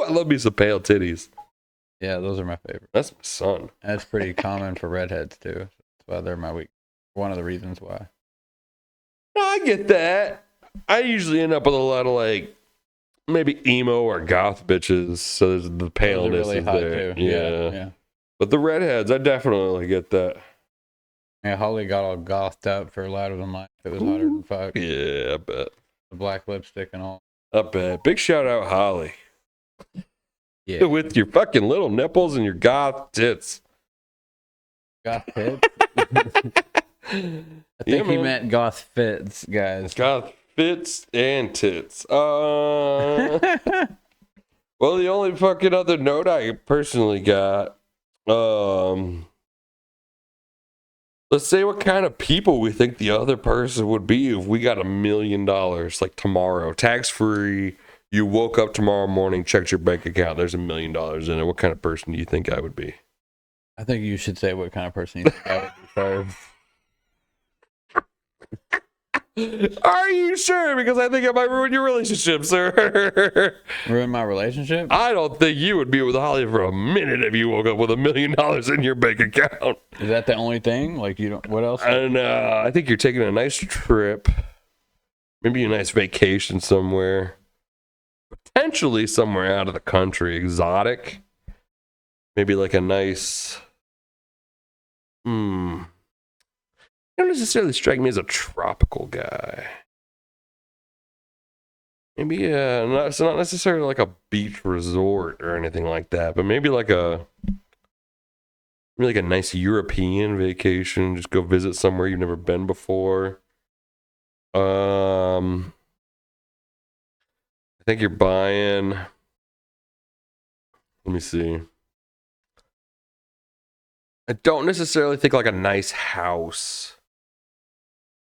I love me some pale titties. Yeah, those are my favorite. That's my son. That's pretty common for redheads too. That's why they're my weak. One of the reasons why. No, I get that. I usually end up with a lot of like maybe emo or goth bitches. So there's the Those are paleness really is hot there. too. Yeah. Yeah. But the redheads, I definitely get that. Yeah, Holly got all gothed up for Louder Than Life. It was hotter than fuck. Yeah, I bet. The black lipstick and all. I bet. Big shout out, Holly. Yeah. With your fucking little nipples and your goth tits. Goth tits. I think he meant goth fits, guys. Goth fits and tits. Well, the only fucking other note I personally got, let's say what kind of people we think the other person would be if we got $1 million like tomorrow, tax free. You woke up tomorrow morning, checked your bank account, there's $1 million in it. What kind of person do you think I would be? I think you should say what kind of person you think I would be first. Are you sure? Because I think it might ruin your relationship, sir. Ruin my relationship? I don't think you would be with Holly for a minute if you woke up with $1 million in your bank account. Is that the only thing? Like, you don't, what else? And I think you're taking a nice trip, maybe a nice vacation somewhere, potentially somewhere out of the country, exotic, maybe like a nice. Don't necessarily strike me as a tropical guy. Maybe it's not necessarily like a beach resort or anything like that, but maybe like a nice European vacation. Just go visit somewhere you've never been before. I think you're buying. Let me see. I don't necessarily think like a nice house.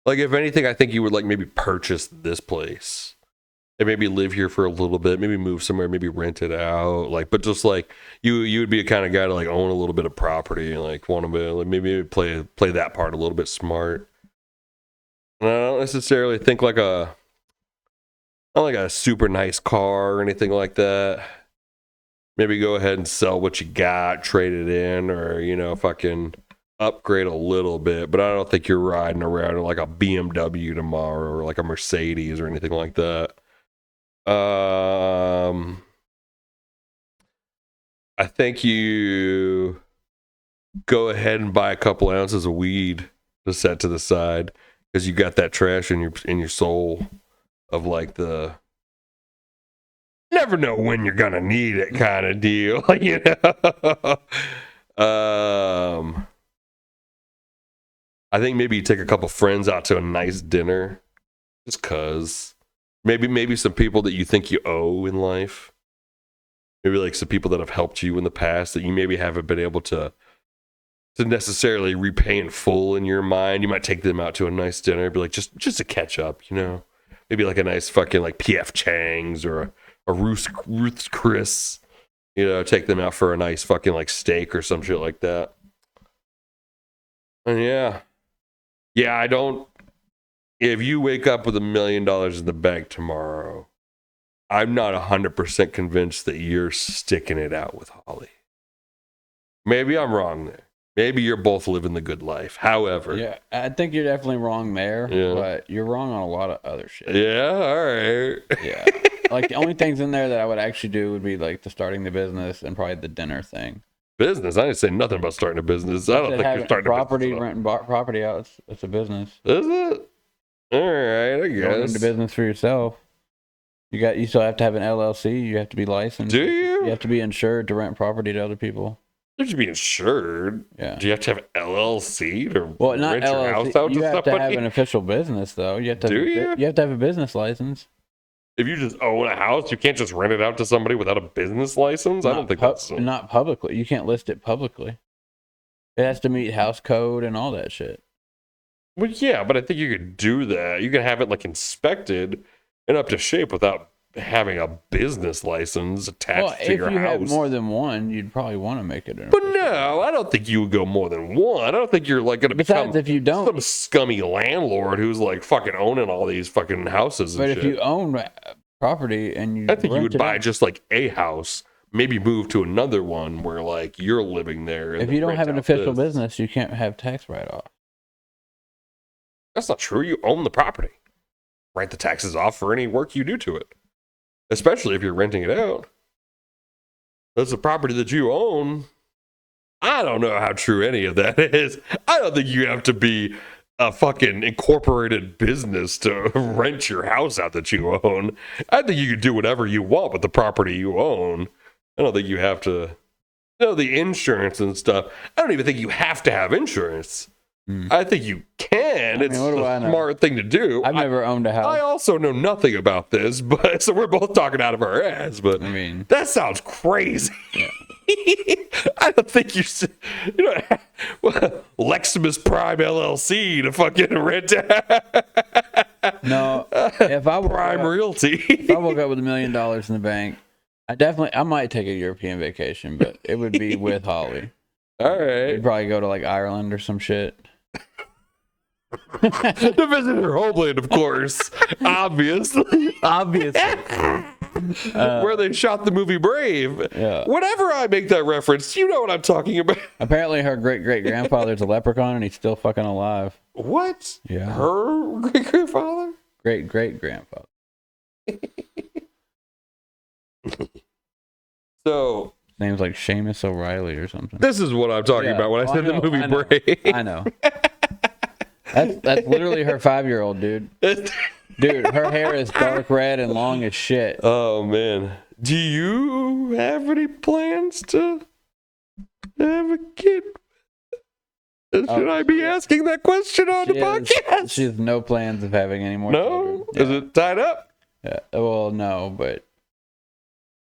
Like, if anything, I think you would like maybe purchase this place and maybe live here for a little bit, maybe move somewhere, maybe rent it out. Like, but just like you would be a kind of guy to like own a little bit of property and like want to be like maybe play that part a little bit smart. And I don't necessarily think like not like a super nice car or anything like that. Maybe go ahead and sell what you got, trade it in, or fucking upgrade a little bit, but I don't think you're riding around in like a BMW tomorrow or like a Mercedes or anything like that. I think you go ahead and buy a couple ounces of weed to set to the side because you got that trash in your soul of like the never know when you're gonna need it kind of deal, I think maybe you take a couple friends out to a nice dinner, just cause. Maybe some people that you think you owe in life. Maybe like some people that have helped you in the past that you maybe haven't been able to necessarily repay in full in your mind. You might take them out to a nice dinner, be like just to catch up, Maybe like a nice fucking like P.F. Chang's or a Ruth's Chris, take them out for a nice fucking like steak or some shit like that. And yeah, I don't. If you wake up with $1 million in the bank tomorrow, I'm not 100% convinced that you're sticking it out with Holly. Maybe I'm wrong there. Maybe you're both living the good life. However, yeah, I think you're definitely wrong there, but you're wrong on a lot of other shit. Yeah, all right. Yeah, like the only things in there that I would actually do would be like the starting the business and probably the dinner thing. Business? I didn't say nothing about starting a business. I don't think you're starting property, a business. renting property out. It's a business. Is it? All right, I guess. Going into business for yourself. You still have to have an LLC. You have to be licensed. Do you? You have to be insured to rent property to other people. You should be insured. Yeah. Do you have to have LLC to not rent LLC. your house out you to have somebody? to have an official business though. You have to. You have to have a business license. If you just own a house, you can't just rent it out to somebody without a business license. I don't think that's not publicly. You can't list it publicly. It has to meet house code and all that shit. Well, yeah, but I think you could do that. You can have it like inspected and up to shape without having a business license attached Well, to if your you house. had more than one, you'd probably want to make it an But no, I don't think you would go more than one. I don't think you're like going to become Besides, if you don't, some scummy landlord who's like fucking owning all these fucking houses and but shit. if you own property and you I think you rent would it buy out- just like a house, maybe move to another one where like you're living there. And if then you don't rent have an out official this. business, you can't have tax write-off. That's not true. You own the property. Write the taxes off for any work you do to it, especially if you're renting it out. That's the property that you own. I don't know how true any of that is. I don't think you have to be a fucking incorporated business to rent your house out that you own. I think you can do whatever you want with the property you own. I don't think you have to. The insurance and stuff. I don't even think you have to have insurance. I think you can. It's what do I a know? smart thing to do. I've never owned a house. I also know nothing about this, but so we're both talking out of our ass. But I mean, that sounds crazy. I don't think you should, Leximus Prime LLC to fucking rent no. If I woke Prime up, Realty. if I woke up with $1 million in the bank, I might take a European vacation, but it would be with Holly. All We'd right. probably go to like Ireland or some shit. To visit her homeland, of course. Obviously. Where they shot the movie Brave. Yeah. Whenever I make that reference, you know what I'm talking about. Apparently, her great great grandfather's a leprechaun, and he's still fucking alive. What? Yeah. Her great grandfather? Great great grandfather. So Name's like Seamus O'Reilly or something. this is what I'm talking Yeah. about when I Oh, said I know, the movie I know. Brave. I know. That's literally her 5-year-old, dude. Dude, her hair is dark red and long as shit. Oh man, do you have any plans to have a kid? Should I be asking that question on the podcast? She has no plans of having any more No, children. is it tied up? Yeah. Well, no, but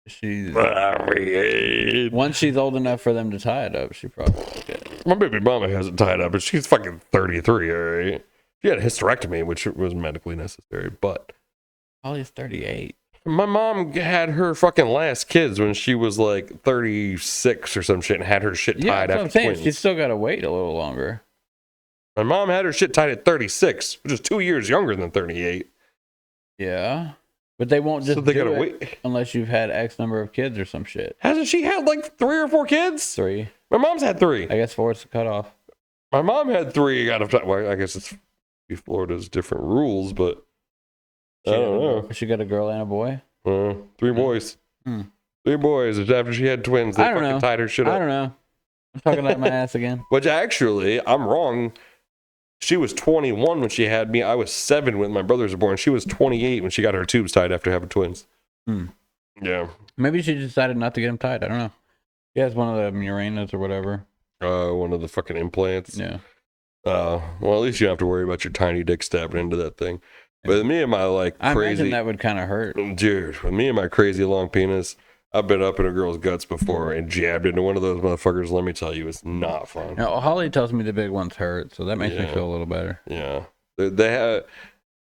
she's My once she's old enough for them to tie it up, she probably will get it. baby mama has it tied up, but she's fucking 33. All right, she had a hysterectomy, which was medically necessary, but. Holly's 38. My mom had her fucking last kids when she was like 36 or some shit and had her shit Yeah, tied that's what I'm after saying. twins. She's still got to wait a little longer. My mom had her shit tied at 36, which is 2 years younger than 38. Yeah, but they won't just So they do gotta it wait. unless you've had X number of kids or some shit. Hasn't she had like 3 or 4 kids? 3. My mom's had 3. I guess 4 is the cutoff. My mom had 3 out of time. Well, I guess it's Florida's different rules, but I don't know. She got a girl and a boy. 3 boys. Hmm. 3 boys. After she had twins, they I don't fucking know. tied her shit up. I don't know. I'm talking out my ass again. Which actually, I'm wrong. She was 21 when she had me. I was 7 when my brothers were born. She was 28 when she got her tubes tied after having twins. Hmm. Yeah. Maybe she decided not to get them tied. I don't know. She has one of the Muranas or whatever. One of the fucking implants. Yeah. Well, at least you don't have to worry about your tiny dick stabbing into that thing. But me and my like I crazy, imagine that would kind of hurt. dude, with me and my crazy long penis, I've been up in a girl's guts before and jabbed into one of those motherfuckers. Let me tell you, it's not fun. Now, Holly tells me the big ones hurt, so that makes me Yeah. feel a little better. Yeah. They have,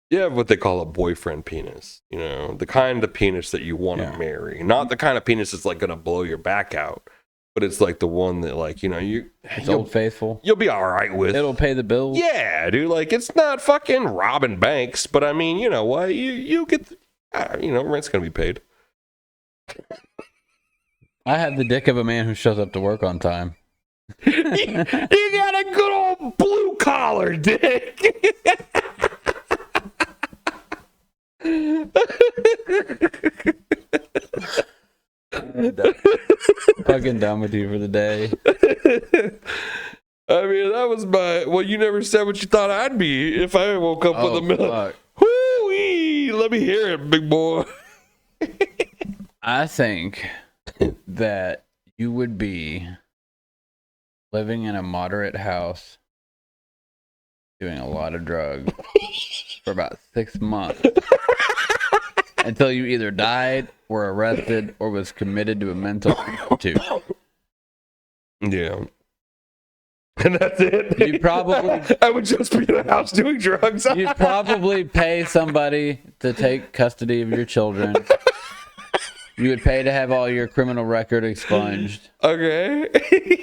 you have what they call a boyfriend penis. You know, the kind of penis that you want to Yeah. marry. Not the kind of penis that's like going to blow your back out, but it's like the one that like, It's you'll, Old Faithful. you'll be all right with. It'll pay the bills. Yeah, dude. Like, it's not fucking robbing banks, but I mean, you know what? You get, rent's going to be paid. I have the dick of a man who shows up to work on time. You got a good old blue collar dick. Fucking done with you for the day. I mean, that was you never said what you thought I'd be if I woke up with Oh, a million. fuck. Whoo-wee! Let me hear it, big boy. I think that you would be living in a moderate house, doing a lot of drugs for about 6 months until you either died, were arrested, or was committed to a mental institute. Yeah. And that's it. You probably- I would just be in the house doing drugs. You'd probably pay somebody to take custody of your children You would pay to have all your criminal record expunged. Okay.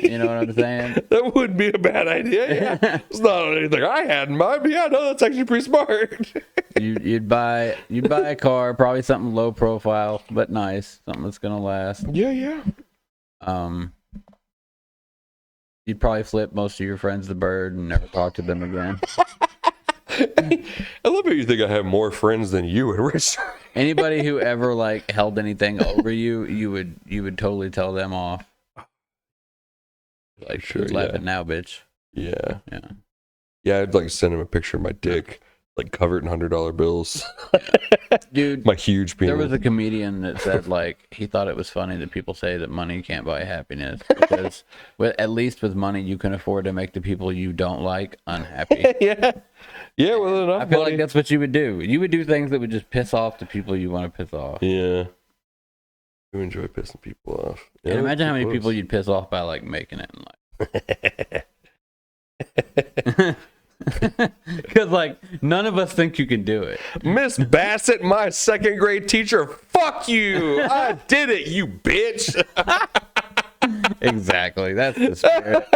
You know what I'm saying? That would be a bad idea. Yeah. It's not anything I had in mind, but yeah, no, that's actually pretty smart. You'd buy a car, probably something low profile but nice, something that's gonna last. Yeah. You'd probably flip most of your friends the bird and never talk to them again. I love how you think I have more friends than you and Rich. Anybody who ever like held anything over you, you would totally tell them off. Like, Sure, who's laughing now, bitch? Yeah. Yeah. I'd like send him a picture of my dick, like covered in $100 bills. Dude, My huge penis. there was a comedian that said like he thought it was funny that people say that money can't buy happiness because at least with money you can afford to make the people you don't like unhappy. Yeah, well, enough I feel money. like that's what you would do. You would do things that would just piss off the people you want to piss off. Yeah. You enjoy pissing people off. And Yeah, imagine how many close. people you'd piss off by like making it in life. Because like none of us think you can do it. Miss Bassett, my second grade teacher, fuck you. I did it, you bitch. Exactly. That's the spirit.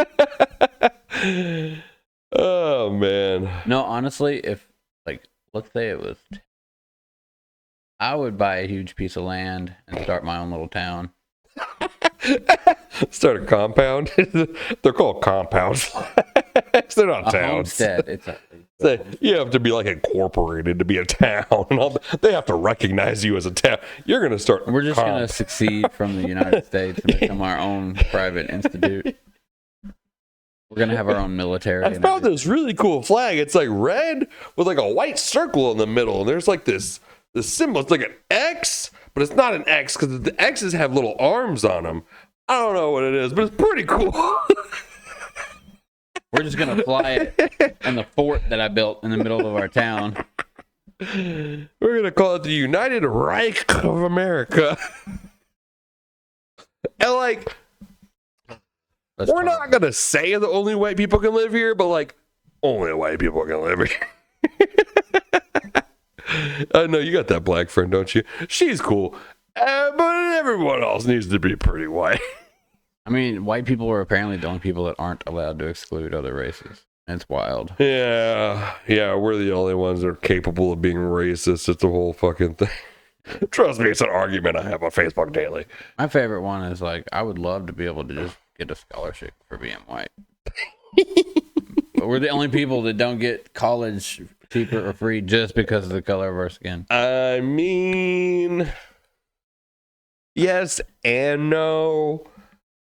Oh, man. No, honestly, if like let's say it was I would buy a huge piece of land and start my own little town. Start a compound. They're called compounds. They're not A towns. homestead. It's a You have to be like incorporated to be a town. And all they have to recognize you as a town. You're going to start. We're just going to succeed from the United States and become our own private institute. We're going to have our own military. I and found everything. this really cool flag. It's like red with like a white circle in the middle. And there's like this symbol. It's like an X, but it's not an X because the X's have little arms on them. I don't know what it is, but it's pretty cool. We're just going to fly it in the fort that I built in the middle of our town. We're going to call it the United Reich of America. And like, Let's we're try. not going to say the only white people can live here, but like, only white people can live here. I know you got that black friend, don't you? She's cool. But everyone else needs to be pretty white. I mean, white people are apparently the only people that aren't allowed to exclude other races. It's wild. Yeah, we're the only ones that are capable of being racist. It's a whole fucking thing. Trust me, it's an argument I have on Facebook daily. My favorite one is like, I would love to be able to just get a scholarship for being white. But we're the only people that don't get college cheaper or free just because of the color of our skin. I mean, yes and no.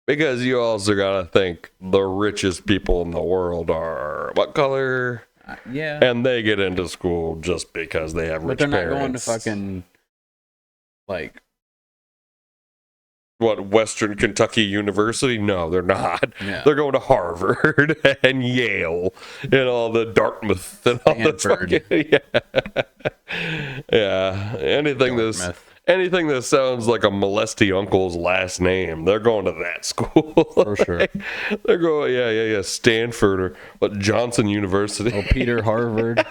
Because you also gotta think the richest people in the world are what color? Yeah. And they get into school just because they have But rich they're not parents. going to fucking, like, What, Western Kentucky University? No, they're not. yeah. They're going to Harvard and Yale and all the Dartmouth and all the Stanford. fucking, yeah. Anything that sounds like a molesty uncle's last name, they're going to that school. For sure. They're going, yeah, Stanford or what, Johnson University. Oh, Peter Harvard.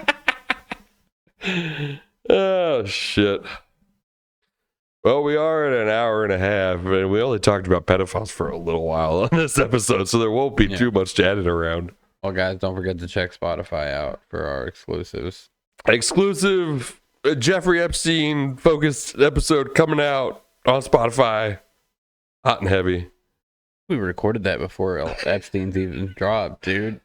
Oh, shit. Well, we are at an hour and a half, and we only talked about pedophiles for a little while on this episode, so there won't be too much chatting around. Well, guys, don't forget to check Spotify out for our exclusives. Exclusive Jeffrey Epstein focused episode coming out on Spotify. Hot and heavy. We recorded that before Epstein's even dropped, dude.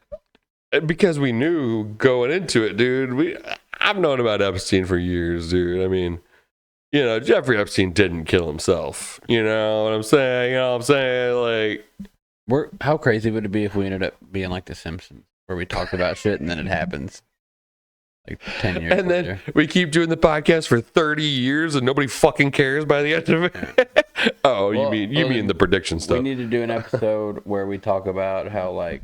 Because we knew going into it, dude. I've known about Epstein for years, dude. I mean, you know, Jeffrey Epstein didn't kill himself. You know what I'm saying? You know what I'm saying? Like, How crazy would it be if we ended up being like The Simpsons, where we talk about shit and then it happens? Like 10 years and later. then we keep doing the podcast for 30 years and nobody fucking cares by the end of it. Oh, Well, you mean the prediction We stuff? need to do an episode where we talk about how like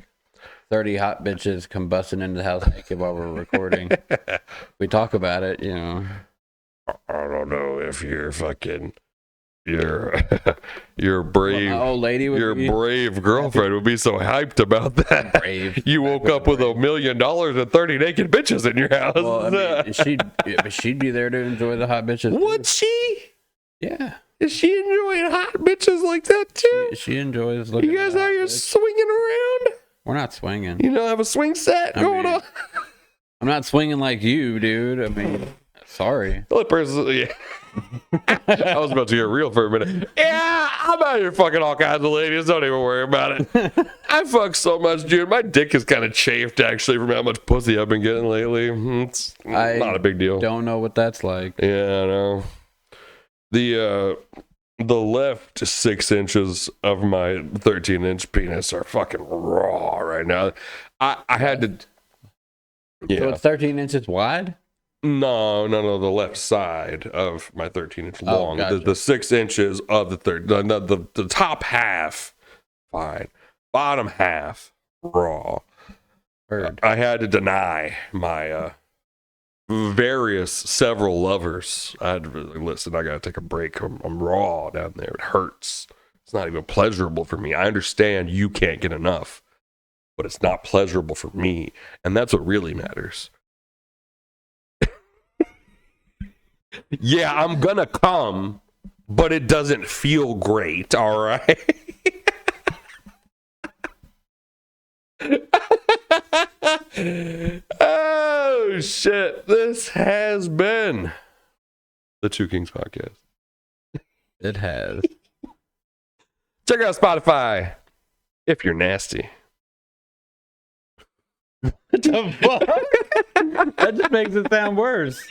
30 hot bitches come busting into the house naked while we're recording. We talk about it, you know. I don't know if you're fucking your brave Well, my old lady would your be brave girlfriend would be so hyped about that. brave. You woke up with $1 million and 30 naked bitches in your house. Well, I mean, she'd be there to enjoy the hot bitches. too. Would she? Yeah. Is she enjoying hot bitches like that too? She enjoys looking. You guys at out hot here bitch. swinging around? We're not swinging. You know, have a swing set going mean, on. I'm not swinging like you, dude. I mean, sorry. The only person, yeah. I was about to get real for a minute. Yeah, I'm out here fucking all kinds of ladies. Don't even worry about it. I fuck so much, dude. My dick is kind of chafed actually from how much pussy I've been getting lately. It's not a big deal. Don't know what that's like. Yeah, I know. The left 6 inches of my 13-inch penis are fucking raw right now. I had to. Yeah. So it's 13 inches wide? No, the left side of my 13-inch Oh, long. gotcha. The 6 inches of the third, the top half, fine. Bottom half, raw. Heard. I had to deny my several lovers. I had to really listen. I got to take a break. I'm raw down there. It hurts. It's not even pleasurable for me. I understand you can't get enough, but it's not pleasurable for me, and that's what really matters. Yeah, I'm gonna come, but it doesn't feel great, all right? Oh, shit. This has been the Two Kings Podcast. It has. Check out Spotify if you're nasty. What the fuck? That just makes it sound worse.